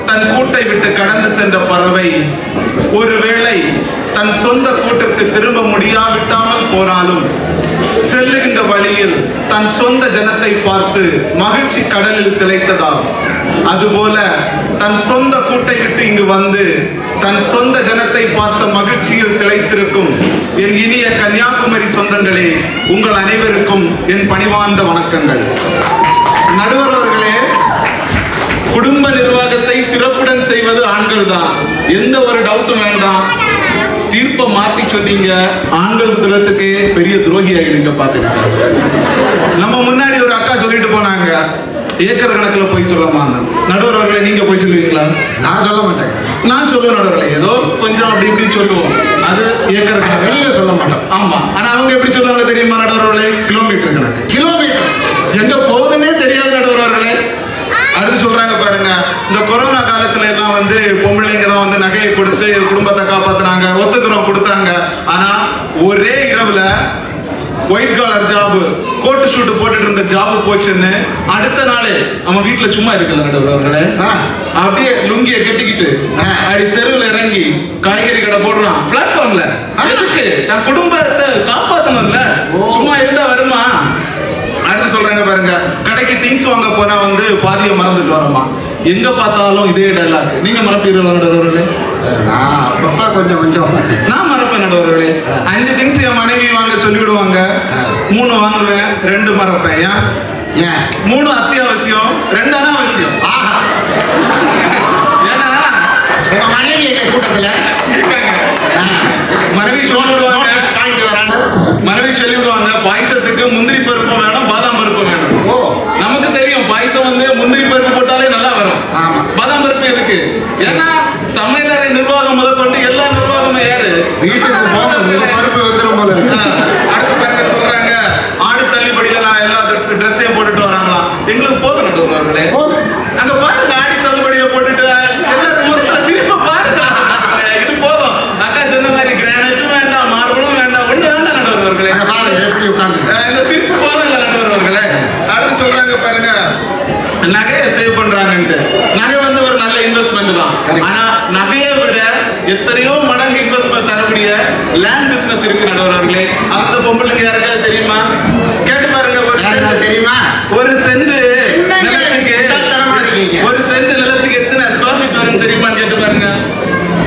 Speaker 5: தன் கூட்டை விட்டு கடந்து சென்ற பறவை ஒருவேளை தன் சொந்த கூட்டிற்கு திரும்ப முடியாவிட்டாமல் போனாலும் செல்லுகின்ற வழியில் தன் சொந்த ஜனத்தை பார்த்து மகிழ்ச்சி கடலில் திளைத்ததாம். அதுபோல தன் சொந்த கூட்டை விட்டு இங்கு வந்து தன் சொந்த ஜனத்தை பார்த்த மகிழ்ச்சியில் திளைத்திருக்கும் என் இனிய கன்னியாகுமரி சொந்தங்களே, உங்கள் அனைவருக்கும் என் பணிவார்ந்த வணக்கங்கள். நடுவர் அவர்களே, குடும்ப நிர்வாகத்தை சிறப்புடன் செய்வது ஆண்கள் தான், எந்த ஒரு டவுட்டும் வேண்டாம். தீர்ப்பை மாத்தி சொன்னீங்க, ஆண்கள் துரத்துக்கு பெரிய துரோகி ஆகிடுங்க. பாத்துக்கிட்டு நம்ம முன்னாடி ஒரு அக்கா சொல்லிட்டு போனாங்க, ஏக்கர் கணக்கில் போய் சொல்லமா. நடுவர் அவர்களை நீங்க போய் சொல்லுவீங்களா?
Speaker 3: நான் சொல்ல மாட்டேன்.
Speaker 5: நான் சொல்லுவேன் நடுவர்களே, ஏதோ கொஞ்சம் அப்படி இப்படி சொல்லுவோம், அது ஏக்கர் கணக்கு
Speaker 3: வெளியில சொல்ல மாட்டோம்.
Speaker 5: ஆமா, ஆனா அவங்க எப்படி சொல்லுவாங்க தெரியுமா நடுவர்களே? கிலோமீட்டர் கணக்கு.
Speaker 3: கிலோமீட்டர்
Speaker 5: எங்க போகுதுன்னே தெரியாது நடுவர்களே. அடுத்து சொல்றாங்க பாருங்க, இந்த கொரோனா காலத்துல எல்லாம் வந்து பொம்பளைங்க தான் வந்து நகையை கொடுத்து குடும்பத்தை காப்பாத்தினாங்க, ஒத்துக்கிறோம் கொடுத்தாங்க. ஆனா ஒரே இரவுல ஒயிட் காலர் ஜாப், கோட்டு ஷூட் போட்டுட்டு இருந்த ஜாப் போச்சுன்னு அடுத்த நாளே அவன் வீட்டுல சும்மா இருக்கல நடுவர்களே, அப்படியே லுங்கிய கட்டிக்கிட்டு அப்படி தெருவில் இறங்கி காய்கறி கடை போடுறான் பிளாட்ஃபார்ம்ல. எதுக்கு? தன் குடும்பத்தை காப்பாத்தணும்ல, சும்மா இருந்தா வருமா? அடுத்து சொல்றாங்க பாருங்க, கடைக்கு திங்ஸ் வாங்க போனா வந்து பாதியை மறந்துட்டு வரமா. எங்க பார்த்தாலும் இதே டைலாக். நீங்க மறப்பீர்களா நடுவர்களே?
Speaker 3: நான் அப்பப்பா கொஞ்சம் கொஞ்சம்
Speaker 5: நான் மறப்பேன் நடுவர்களே. 5 திங்ஸ் என் மனைவி வாங்க சொல்லிவிடுவாங்க, 3 வாங்குவேன், 2 மறப்பேன்.
Speaker 3: ஏன்
Speaker 5: 3 அத்தியாவசியம், 2 அனாவசியம். ஏன்னா
Speaker 3: உங்க மனைவி எங்க கூட்டத்துல
Speaker 5: இருக்காங்க, மனைவி சொல்லிவிடுவாங்க, மனைவி சொல்லிவிடுவாங்க பாயசத்துக்கு முந்திரி பருப்பு வேணும், பாதாம் பருப்பு வேணும்.
Speaker 3: ஓ,
Speaker 5: நமக்கு தெரியும் பாயசம் வந்து முந்திரி பருப்பு போட்டாலே நல்லா வரும், பாதாம் பருப்பு எதுக்கு? ஏன்னா சமையலறை நிர்வாகம் முதற்கொண்டு எல்லா நிர்வாகமும் யாரு?
Speaker 3: வீட்டுக்கு பருப்பு வந்துடும் போல இருக்கு.
Speaker 5: அடுத்து பாருங்க சொல்றாங்க, ஆடு தள்ளுபடியெல்லாம் எல்லா ட்ரெஸ்ஸையும் போட்டுட்டு வராங்களாம். எங்களுக்கு போதும் நடுவர்களே, அங்க பாருங்க ஆடி தள்ளுபடியை போட்டுட்டு எல்லாரும் முகத்துல சிரிப்பை பாருங்க. இது போதும். அக்கா சொன்ன மாதிரி கிரானைட்டும் வேண்டாம், மார்பிளும் வேண்டாம், ஒண்ணு வேண்டாம் நடுவர்களே. இந்த சிரிப்பு போதும் இல்ல நடுவர்களே. அடுத்து சொல்றாங்க பாருங்க, நகையை சேவ் பண்றாங்கன்ட்டு. நகை வந்து ஒரு நல்ல இன்வெஸ்ட்மெண்ட் தான். ஆனா நகையை விட எத்தனையோ மடங்கு இன்வெஸ்ட்மெண்ட் தரக்கூடிய லேண்ட் பிசினஸ் இருக்கு நடுவர்களே. அந்த பொம்பளைங்க யாருக்காவது தெரியுமா? கேட்டு பாருங்க.
Speaker 3: தெரியுமா?
Speaker 5: ஒரு சென்ட் நிலத்துக்கு எத்தனை ஸ்கொயர் ஃபீட் வரும் தெரியுமான்னு கேட்டு பாருங்க.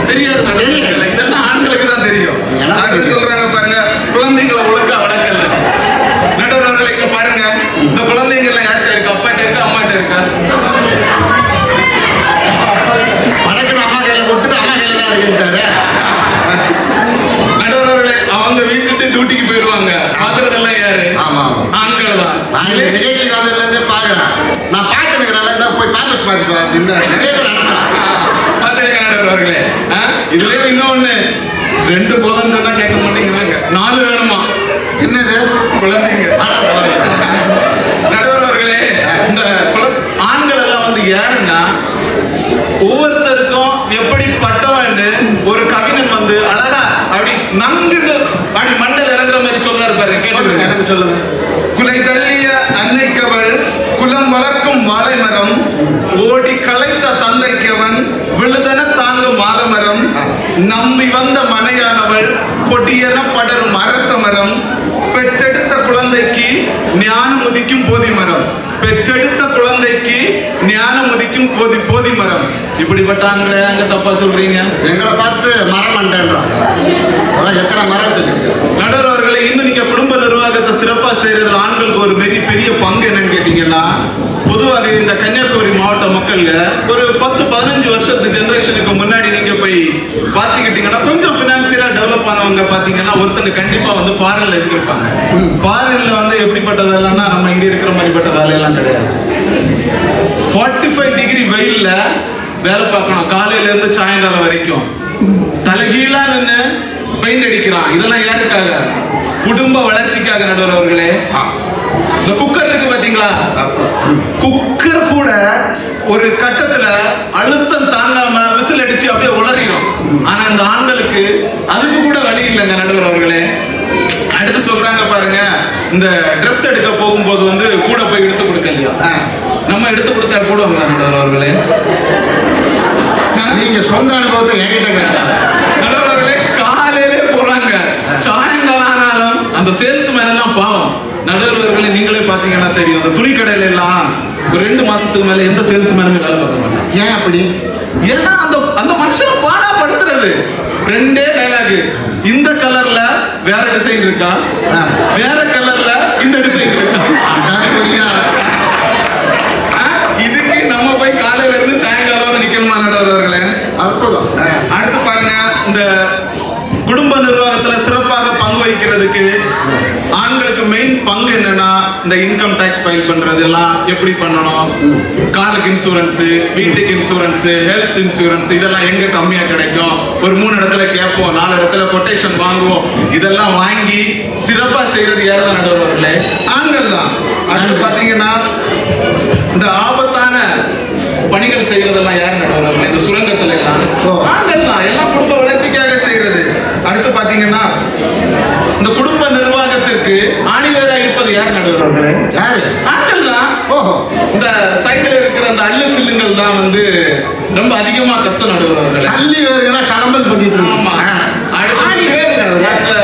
Speaker 5: தெரியாது நடுவர்களே, இதெல்லாம் ஆண்களுக்கு தான் தெரியும். அடுத்து சொல்றாங்க பாருங்க, குழந்தைங்களை ஒழுங்கா வளர்க்கல நடுவர்களே. இங்க பாருங்க, இந்த குழந்தைங்க யார்கிட்ட இருக்கு? அப்பாட்ட இருக்கா, அம்மாட்ட இருக்கா?
Speaker 3: வடக்கு அம்மா கையில கொடுத்துட்டு அம்மா கையில தான் இருக்கிறாரு
Speaker 5: நடுவர்களே. அவங்க வீட்டுக்கு டியூட்டிக்கு போயிடுவாங்க, பாக்குறதெல்லாம் யாரு?
Speaker 3: ஆமா,
Speaker 5: ஆண்கள் தான்.
Speaker 3: நான் நிகழ்ச்சி காலத்துல இருந்தே பாக்குறேன். நான் பாத்துக்கிறேன், போய் பேப்பர்ஸ் பார்த்துட்டு அப்படின்னு நிறைய பேர்
Speaker 5: பாத்துருங்க நடுவர்களே. இதுல இன்னொன்னு, 2 போதும் சொன்னா கேட்க மாட்டேங்கிறாங்க, 4 வேணுமா?
Speaker 3: என்னது?
Speaker 5: குழந்தைங்க. நடுவர்களே, இந்த ஆண்கள் எல்லாம் வந்து யாருன்னா, ஒவ்வொருத்தருக்கும் எப்படி பட்டவன்னு ஒரு கவிஞன் வந்து அழகா அப்படி நங்கிட்டு அப்படி மண்டல் இறங்குற மாதிரி சொல்றாரு பாருங்க. கேட்டு
Speaker 3: சொல்லுங்க.
Speaker 5: குலை தள்ளிய அன்னைக்கவள் குலம் வளர்க்கும் வாழை மரம், ஓடி களைத்த தந்தைக்கவன் விழுதன தாங்கும் மாதமரம், நம்பி வந்த மனையானவள் கொடியென படரும் அரச மரம், பெற்றெடுத்த குழந்தைக்கு ஞானம் உதிக்கும் போதி மரம், பெற்றெடுத்த குழந்தைக்கு ஞானம் உதிக்கும் போதி மரம். இப்படிப்பட்ட ஆண்களை அங்க தப்பா சொல்றீங்க?
Speaker 3: எங்களை பார்த்து மரம் அண்டன்றாங்க. எத்தனை மரம் சொல்லிருக்கு
Speaker 5: நடுவர் அவர்களை. இன்னும் நீங்க குடும்ப நிர்வாகத்தை சிறப்பா செய்யறதுல ஆண்களுக்கு ஒரு பெரிய பங்கு என்னன்னு கேட்டீங்கன்னா, பொதுவாக இந்த கன்னியாகுமரி மாவட்ட மக்கள்ல ஒரு 10-15 வருஷத்து ஜெனரேஷனுக்கு முன்னாடி நீங்க போய் பாத்துக்கிட்டீங்கன்னா, கொஞ்சம் பினான்சியலா டெவலப் ஆனவங்க பாத்தீங்கன்னா ஒருத்தங்க கண்டிப்பா வந்து ஃபாரின்ல இருந்திருப்பாங்க. ஃபாரின்ல வந்து எப்படிப்பட்ட வேலைன்னா நம்ம இங்க இருக்கிற மாதிரிப்பட்ட வேலையெல்லாம் கிடையாது. 45 டிகிரி வெயில்ல வேலை பார்க்கணும், காலையில இருந்து சாயங்காலம் வரைக்கும். தலைகீழா நின்று பெயிண்ட் அடிக்கிறான். இதெல்லாம் யாருக்காக? குடும்ப வளர்ச்சிக்காக. நடுவர் அவர்களே, இந்த குக்கர் இருக்கு பாத்தீங்களா, குக்கர் கூட ஒரு கட்டத்துல அழுத்தம் தாங்காம விசில் அடிச்சு அப்படியே உளறிடும். ஆனா இந்த ஆண்களுக்கு அதுக்கு கூட வழி இல்லைங்க நடுவர் அவர்களே. அடுத்து சொல்றாங்க பாருங்க, இந்த ட்ரெஸ் எடுக்க போகும்போது வந்து கூட போய் எடுத்து கொடுக்க இல்லையா, நம்ம எடுத்து கொடுத்தா போடுவாங்க நடுவர் அவர்களே.
Speaker 3: நீங்க சொந்த அனுபவத்தை என்கிட்ட
Speaker 5: நடுவர் அவர்களே, காலையிலே போறாங்க, சாயங்காலம் ஆனாலும் அந்த சேல்ஸ்மேன் எல்லாம் பாவம். நடுவர் அவர்களே, நீங்களே பாத்தீங்கன்னா தெரியும், அந்த துணி கடையில எல்லாம் ஒரு 2 மாசத்துக்கு மேல எந்த சேல்ஸ்மேனுமே வேலை பார்க்க மாட்டாங்க.
Speaker 3: ஏன் அப்படி?
Speaker 5: ஏன்னா அந்த மனுஷனை பாடா படுத்துறது. 2 டைலாக், இந்த கலர்ல வேற டிசைன் இருக்கா, வேற கலர்ல இந்த டிசைன் இருக்கா. இதுக்கு நம்ம போய் காலையில இருந்து சாயங்காலம் வரை நிக்கணுமா நடுவர் அவர்களே?
Speaker 3: அற்புதம்.
Speaker 5: அடுத்து பாருங்க, இந்த குடும்ப நிர்வாகத்துல சிறப்பாக பங்கு வகிக்கிறதுக்கு ஆண்களுக்கு மெயின் பங்கு என்னன்னா, இந்த இன்கம் டாக்ஸ் ஃபைல் பண்றது எல்லாம் எப்படி பண்ணணும், காருக்கு இன்சூரன்ஸ், வீட்டுக்கு இன்சூரன்ஸ், ஹெல்த் இன்சூரன்ஸ், இதெல்லாம் எங்க கம்மியா கிடைக்கும், ஒரு 3 இடத்துல கேட்போம், 4 இடத்துல கொட்டேஷன் வாங்குவோம். இதெல்லாம் வாங்கி சிறப்பா செய்யறது யாரு தான் நடுவர் அவர்களே? ஆண்கள் தான். அடுத்து பாத்தீங்கன்னா, இந்த ஆபத்தான பணிகள் செய்யறதெல்லாம் யாரு நடுவர் அவர்களே? இந்த சுரங்கத்துல எல்லாம் ஆண்கள் தான். எல்லாம் குடும்ப வளர்ச்சிக்காக செய்யறது. அடுத்து பாத்தீங்கன்னா, இந்த குடும்ப நிர்வாகத்திற்கு ஆணிவேரா இருப்பது யார் நடுவர் அவர்களே? ஆண்கள் தான். இந்த சைடுல இருக்கிற அந்த அல்லு சில்லுங்கள் தான் வந்து ரொம்ப அதிகமா கத்து நடுவர் அவர்களே.
Speaker 3: அள்ளி வேறுனா சரம்பல் பண்ணிட்டு இருக்கோம்.
Speaker 5: ஆமா. அடுத்து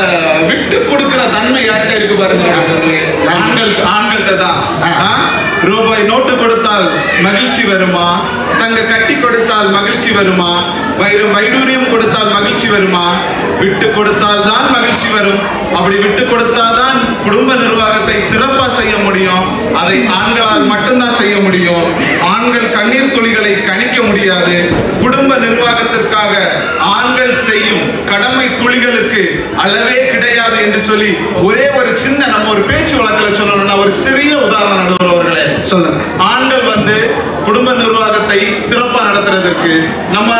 Speaker 5: விட்டு கொடுக்கிற தன்மை யார்கிட்ட இருக்கு பாருங்க நடுவர்களே? ஆண்கள்கிட்ட தான். ரூபாய் நோட்டு கொடுத்தால் மகிழ்ச்சி வருமா, தங்க கட்டி கொடுத்தால் மகிழ்ச்சி வருமா, வைடூரியம் கொடுத்தால் மகிழ்ச்சி வருமா? விட்டு கொடுத்தால் தான் மகிழ்ச்சி வரும். அப்படி விட்டு கொடுத்தால்தான் குடும்ப நிர்வாகத்தை சிறப்பா செய்ய முடியும். அதை ஆண்களால் மட்டும்தான் செய்ய முடியும். ஆண்கள் கண்ணீர் துளிகளை கணிக்க முடியாது. குடும்ப நிர்வாகத்திற்காக ஆண்கள் செய்யும் கடமை துளிகளுக்கு அளவே கிடையாது என்று சொல்லி ஒரே ஒரு சின்ன, நம்ம ஒரு பேச்சு வழக்கில் சொல்லணும்னா ஒரு சிறிய உதாரணம் நடுவர் அவர்களே சொல்லுங்க. ஆண்கள் வந்து குடும்ப நிர்வாகத்தை சிறப்பா நடத்துறதுக்கு நம்ம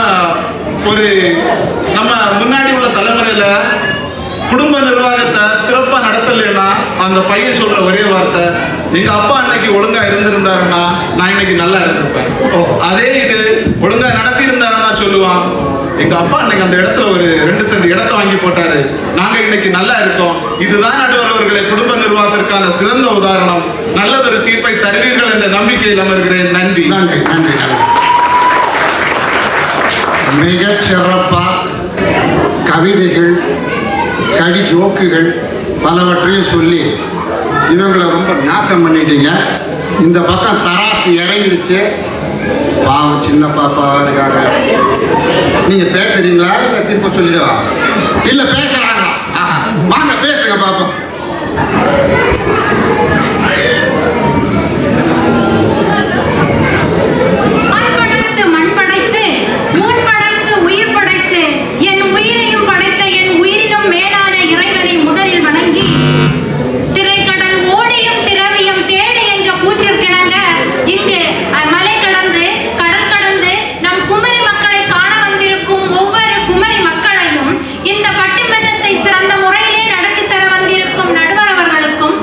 Speaker 5: முன்னாடி உள்ள தலைமுறையில குடும்ப நிர்வாகத்தை சிறப்பா நடத்தலைன்னா அந்த பையன் சொல்ற ஒரே வார்த்தை, எங்க அப்பா அன்னைக்கு ஒழுங்கா இருந்திருந்தாருன்னா நான் இன்னைக்கு நல்லா இருந்திருப்பேன். அதே இது ஒழுங்கா நடத்தி இருந்தாருன்னா சொல்லுவான், எங்க அப்பா அன்னைக்கு அந்த இடத்துல ஒரு 2 சென்ட் இடத்தை வாங்கி போட்டாரு, நாங்க இன்னைக்கு நல்லா இருக்கோம். இதுதான் நடுவர் அவர்களை குடும்ப நிர்வாகத்திற்கான சிறந்த உதாரணம். நல்லதொரு தீர்ப்பை தருவீர்கள் என்ற நம்பிக்கையில் அமர்கிறேன். நன்றி.
Speaker 3: நன்றி, நன்றி, நன்றி. மிக சிறப்பா கவிதைகள், கடி ஜோக்குகள் பலவற்றையும் சொல்லி இவங்களை ரொம்ப நாசம் பண்ணிட்டீங்க. இந்த பக்கம் தராசு இறங்கிடுச்சு. பாவம் சின்ன பாப்பாவா இருக்காங்க. நீங்க பேசுறீங்களா இல்லை திருப்ப சொல்லிடுவா? இல்ல பேசுறாங்க. வாங்க பேசுங்க பாப்போம்.
Speaker 6: இந்த பட்டிமன்றத்தை சிறந்த முறையிலே நடத்தி தர வந்திருக்கும் நடுவர் அவர்களுக்கும்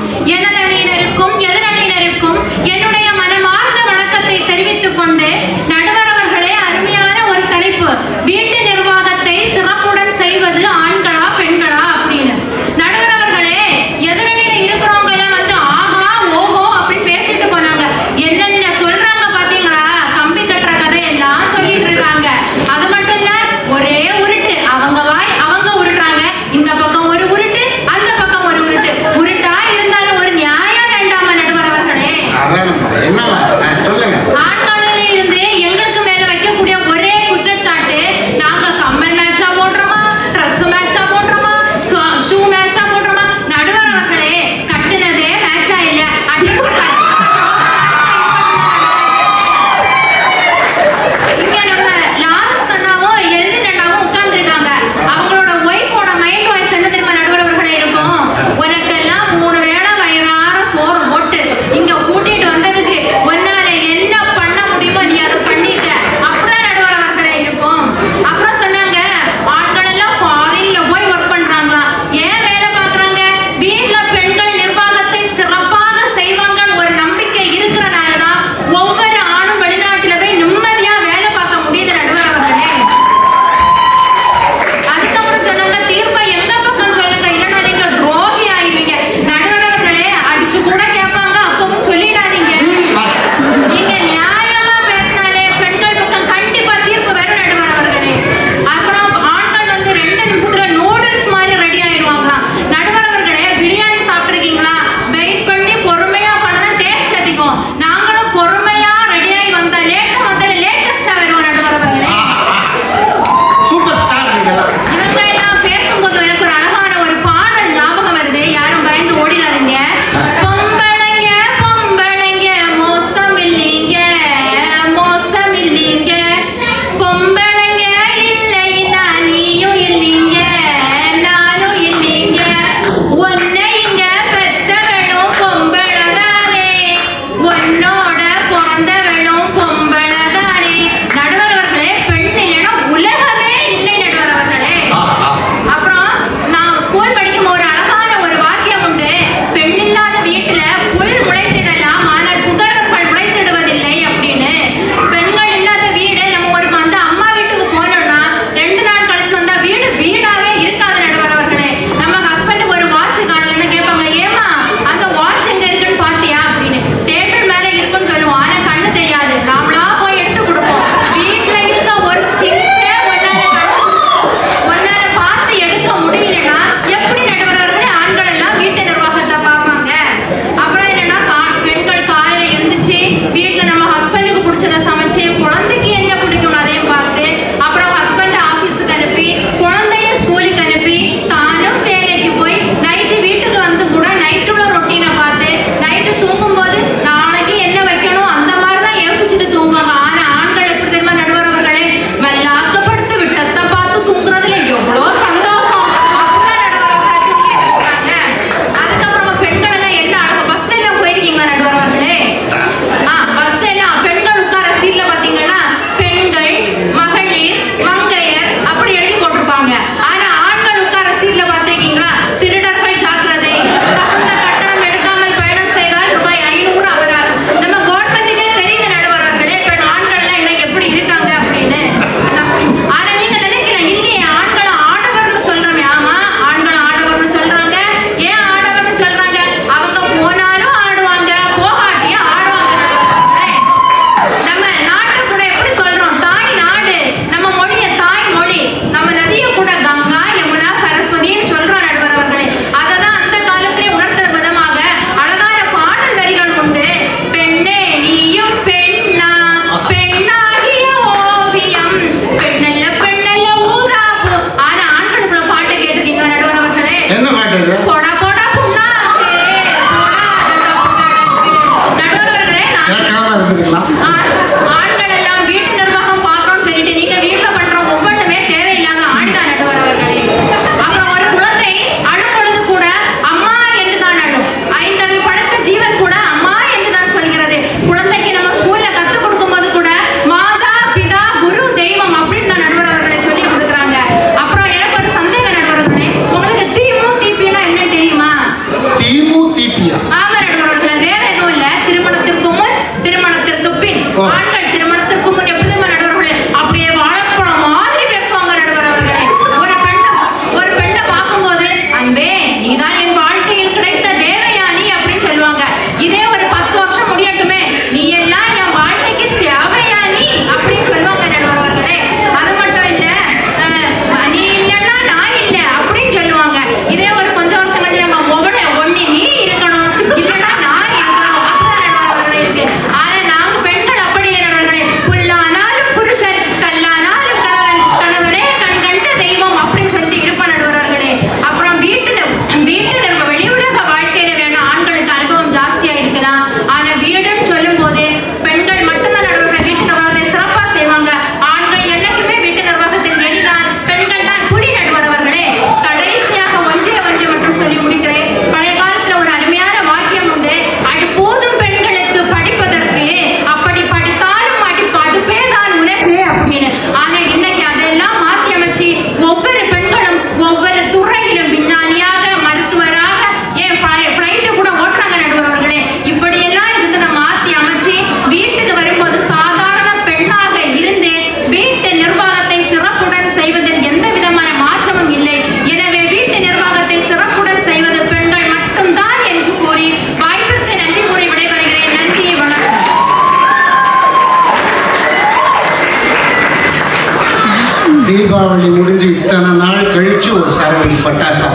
Speaker 3: தீபாவளி முடிஞ்சு இத்தனை நாள் கழிச்சு ஒரு சரவணி பட்டாசா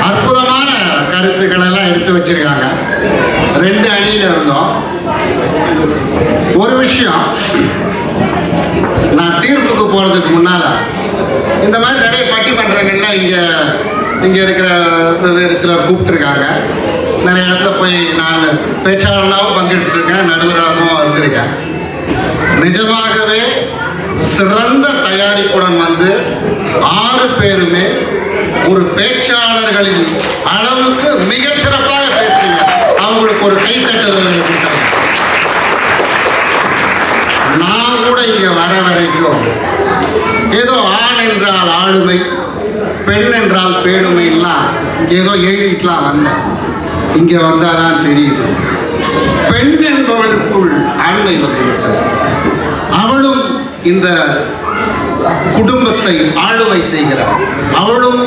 Speaker 3: அற்புதமான கருத்துக்கள் எல்லாம் எடுத்து வச்சிருக்காங்க. 2 அணியில இருந்தோம். ஒரு விஷயம், நான் தீர்ப்புக்கு போறதுக்கு முன்னால இந்த மாதிரி நிறைய பட்டிமன்றங்கள்லாம் இங்க இருக்கிற வேறு சிலர் கூப்பிட்டுருக்காங்க. நிறைய இடத்துல போய் நான் பேச்சாளனாகவும் பங்கெடுத்து இருக்கேன், நடுவராகவும் இருந்திருக்கேன். நிஜமாகவே சிறந்த தயாரிப்புடன் வந்து 6 பேருமே ஒரு பேச்சாளர்களின் அளவுக்கு மிகச்சிறப்பாக பேசுங்க. அவங்களுக்கு ஒரு கைத்தட்டுதல் கொடுத்தாங்க. நான் கூட இங்க வர வரைக்கும் ஏதோ ஆண் என்றால் ஆளுமை, பெண் என்றால் பேணுமை எல்லாம் ஏதோ எழுதிட்டுலாம் வந்தேன். இங்க வந்தாதான் தெரியுது பெண் என்பவளுக்குள் ஆண்மை வந்துவிட்டது. அவளும் இந்த குடும்பத்தை ஆளுமை செய்கிறாள். அவளும்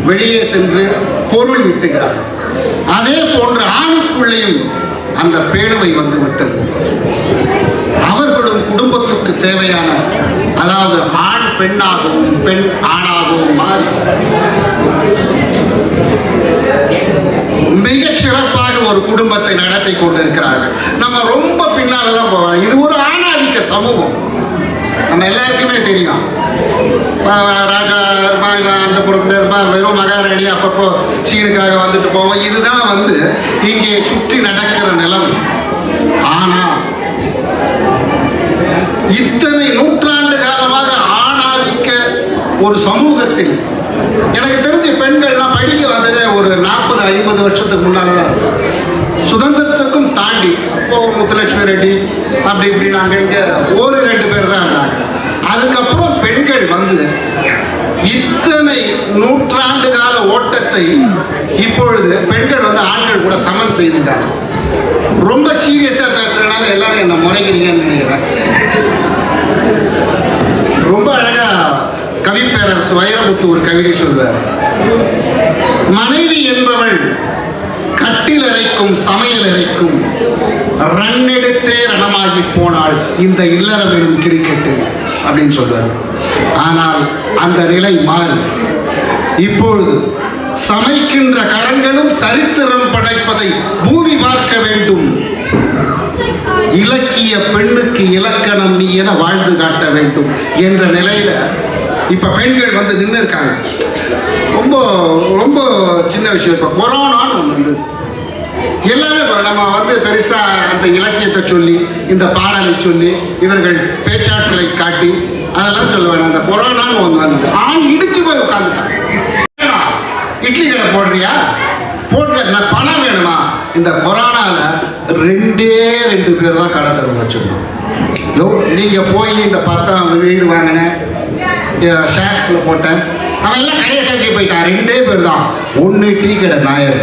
Speaker 3: வெளியே சென்று பொருள் ஈட்டுகிறாள். அதே போன்று ஆணுக்குள்ளேயும் அந்த பேணுமை வந்துவிட்டது. அவர்களும் குடும்பத்துக்கு தேவையான, அதாவது ஆண் பெண்ணாகவும் பெண் ஆணாகவும் மாறி மிகச் சிறப்பாக ஒரு குடும்பத்தை நடத்தி கொண்டிருக்கிறார்கள். நம்ம ரொம்ப பின்னால்தான் போவோம். இது ஒரு ஆணாதிக்க சமூகம், நம்ம எல்லாருக்குமே தெரியும். ராஜா இருப்பான், அந்த புறத்துல இருப்பான், வெறும் மகாராணி அப்பப்போ சீனுக்காக வந்துட்டு போவோம். இதுதான் வந்து இங்கே சுற்றி நடக்கிற நிலம். ஆனால் இத்தனை நூற்றாண்டு காலமாக ஆணாதிக்க ஒரு சமூகத்தில் எனக்கு தெரிஞ்சு பெண்கள்லாம் படிக்க வந்ததே ஒரு 40-50 வருஷத்துக்கு முன்னால்தான். சுதந்திரத்துக்கும் தாண்டி அப்போ முத்துலட்சுமி ரெட்டி அப்படி இப்படி நாங்கள் இங்கே 1-2 பேர் தான் இருந்தாங்க. அதுக்கப்புறம் பெண்கள் வந்து இத்தனை நூற்றாண்டு கால ஓட்டத்தை இப்பொழுது பெண்கள் வந்து ஆண்கள் கூட சமன் செய்துட்டாங்க. ரொம்ப சீரியஸா பேசுறதுனால எல்லாரும் என்ன முறைக்கிறீங்கன்னு நினைக்கிறேன். ரொம்ப அழகா கவிப்பேரரசு வைரமுத்து ஒரு கவிதை சொல்வார். மனைவி என்பவள் கட்டிலறைக்கும் சமையலறைக்கும் ரன் எடுத்தே ரணமாகி போனால் இந்த இல்லறம் எனும் கிரிக்கெட்டு அப்படின்னு சொல்வார். ஆனால் அந்த நிலை மாறி இப்பொழுது சமைக்கின்ற கரங்களும் சரித்திரம் படைப்பதை பூமி பார்க்க வேண்டும். இலக்கிய பெண்ணுக்கு இலக்கணம் நீ என வாழ்ந்து காட்ட வேண்டும் என்ற நிலையில இப்ப பெண்கள் வந்து நின்று இருக்காங்க. ரொம்ப ரொம்ப சின்ன விஷயம். இப்ப கொரோனான்னு ஒன்று வந்து எல்லாரும் நம்ம வந்து பெருசா அந்த இலக்கியத்தை சொல்லி இந்த பாடலை சொல்லி இவர்கள் பேச்சாற்றலை காட்டி அதெல்லாம் சொல்லுவாங்க. அந்த கொரோனான்னு ஒன்று வந்தது. ஆண் இடிச்சு போய் உட்காந்துட்டாங்க. இட்லி கடை போடுறியா, போடுற பணம் வேணுமா? இந்த கொரோனால 2 பேர் தான் கடை திறந்து வச்சிருக்கோம். நீங்க போய் இந்த 10 வீடு வாங்கினேன், ஷேர்ஸ்ல போட்டேன், அவன் எல்லாம் கடையை சாக்கி போயிட்டான். 2 பேர் தான். ஒன்று டீ கடை நாயர்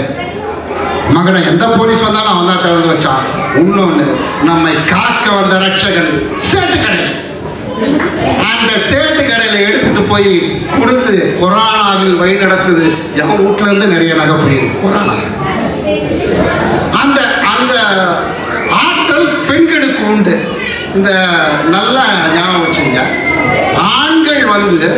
Speaker 3: மகனை எந்த போலீஸ் வந்தாலும் அவன் தான் திறந்து வச்சான். இன்னொன்று நம்மை காக்க வந்த ரட்சகன் சேட்டு கடை. அந்த சேட்டு கடையில எடுத்துட்டு போய் கொடுத்து கொரோனாவில் வழி நடத்துது. என் வீட்டுல இருந்து நிறைய நகை போயிருக்கு கொரோனா. அந்த அந்த ஆற்றல் பெண்களுக்கு உண்டு. இந்த நல்ல ஞாபகம் வச்சுங்க. ஆண்கள் வந்து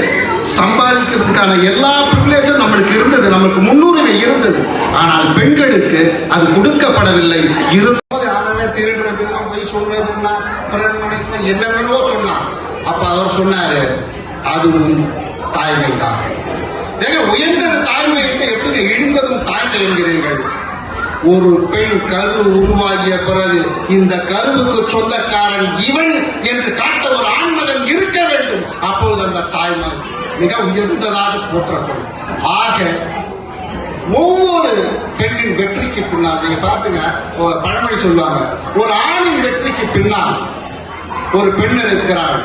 Speaker 3: சம்பாதிக்கிறதுக்கான எல்லா ப்ரிவிலேஜும் நம்மளுக்கு இருந்தது, நமக்கு முன்னுரிமை இருந்தது. ஆனால் பெண்களுக்கு அது கொடுக்கப்படவில்லை. இருந்தது அவன் திருடுறதுன்னா போய் சொல்றதுன்னா என்னென்னவோ சொன்னான். அப்ப அவர் சொன்னாரு, அதுவும் தாய்மை தான். ஏங்க உயர்ந்தது தாய்மை எப்படி இழிந்ததும் தாய்மை என்கிறீர்கள்? ஒரு பெண் கரு உருவாகிய பிறகு இந்த கருவுக்கு சொந்தக்காரன் இவன் என்று காட்ட ஒரு ஆண்மகன் இருக்க வேண்டும். அப்போது அந்த தாய்மை மிக உயர்ந்ததாக போற்றப்படும். ஆக ஒவ்வொரு பெண்ணின் வெற்றிக்கு பின்னால் நீங்க பாத்துங்க, ஒரு பழமொழி சொல்லுவாங்க, ஒரு ஆணின் வெற்றிக்கு பின்னால் ஒரு பெண் இருக்கிறாள்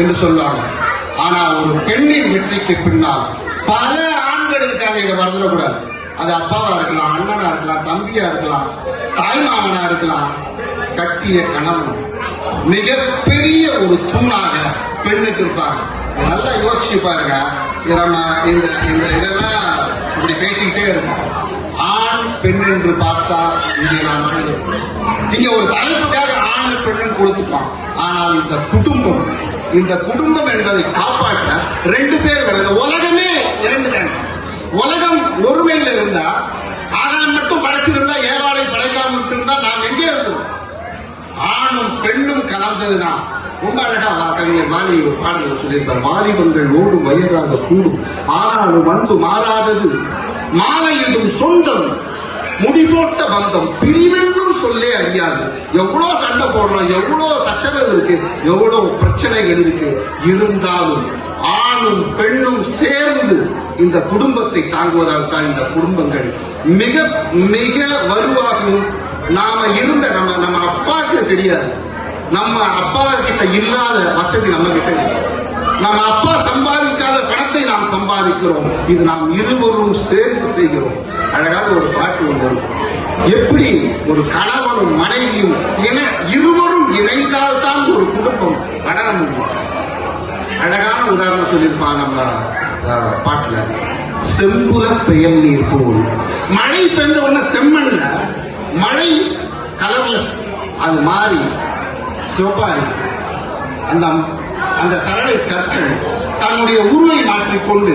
Speaker 3: என்று சொல்லுவாங்க. ஆனா ஒரு பெண்ணின் வெற்றிக்கு பின்னால் பல ஆண்கள் இருக்காங்க. இதை மறந்துடக்கூடாது. அது அப்பாவா இருக்கலாம், அண்ணனா இருக்கலாம், தம்பியா இருக்கலாம், தாய்மாமனா இருக்கலாம். கட்டிய கணவன் மிகப்பெரிய ஒரு தூணாக பெண்ணுக்கு இருப்பாங்க. நல்லா யோசிச்சு பாருங்க. நம்ம இதெல்லாம் இப்படி பேசிக்கிட்டே இருக்கோம். ஆண் பெண் என்று பார்த்தா இங்கே நாம் இங்க ஒரு தலைப்புக்காக ஆண் பெண்ணு கொடுத்துட்டோம். ஆனால் இந்த குடும்பம், இந்த குடும்பம் என்பதை காப்பாற்ற 2 பேர் வேணும். இந்த உலகமே 2 தான். உலகம் ஒருமையில இருந்தா, ஆகான் மட்டும் படைச்சிருந்தா, ஏவாளை படைக்காமல் இருந்தா நாம் எங்கே இருந்தோம்? ஆணும் பெண்ணும் கலந்ததுதான். ரொம்ப அழகா கவிஞர் வாலி ஒரு பாடல்கள் சொல்லியிருப்பார். வாலிபங்கள் ஓடும் வயதாக கூடும், ஆனாலும் அன்பு மாறாதது, மாலையிடும் சொந்தம் முடிபோட்ட பந்தம், பிரிவென்னும் சொல்லே அறியாது. எவ்வளவு சண்டை போடுறோம், எவ்வளவு சச்சரவு இருக்கு, எவ்வளவு பிரச்சனைகள் இருக்கு, இருந்தாலும் ஆணும் பெண்ணும் சேர்ந்து இந்த குடும்பத்தை தாங்குவதால் தான் இந்த குடும்பங்கள் மிக மிக வலுவாகவும். நாம இருந்த நம்ம அப்பாவுக்கு தெரியாது, நம்ம அப்பா கிட்ட இல்லாத வசதி நம்ம கிட்ட இல்லை. நம்ம அப்பா சம்பாதிக்காத பணத்தை நாம் சம்பாதிக்கிறோம். இது நாம் இருவரும் சேர்ந்து செய்கிறோம். அழகாக ஒரு பாட்டு ஒன்று வரும். எப்படி ஒரு கணவனும் மனைவியும் இருவரும் இணைந்தால் தான் ஒரு குடும்பம் வளர முடியும். அழகான உதாரணம் சொல்லியிருப்பாங்க நம்ம பாட்டுல. செம்புல பெயல் நீர் போல், மழை பெய்ந்த உடனே செம்மண்ல மழை கலர்லெஸ், அது மாறி சிவப்பாரி அந்த சரளை கற்கள் தன்னுடைய உருவை மாற்றிக்கொண்டு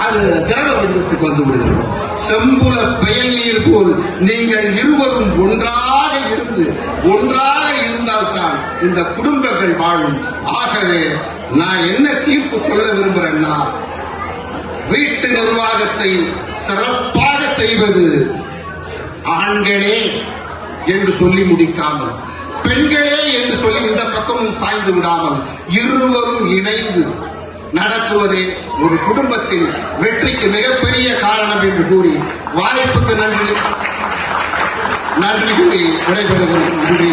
Speaker 3: அது திரவ வடிவத்துக்கு வந்து விடுகிறது. செம்புல பெயல் நீர் போல் நீங்கள் இருவரும் ஒன்றாக இருந்தால்தான் இந்த குடும்பங்கள் வாழும். ஆகவே நான் என்ன தீர்ப்பு சொல்ல விரும்புறேன்னா, வீட்டு நிர்வாகத்தை சிறப்பாக செய்வது ஆண்களே என்று சொல்லி முடிக்காமல், பெண்களே என்று சொல்லி இந்த பக்கமும் சாய்ந்து விடாமல், இருவரும் இணைந்து நடத்துவதே ஒரு குடும்பத்தின் வெற்றிக்கு மிகப்பெரிய காரணம் என்று கூறி வாய்ப்புக்கு நன்றி கூறி விடைபெறுகிறேன். நன்றி.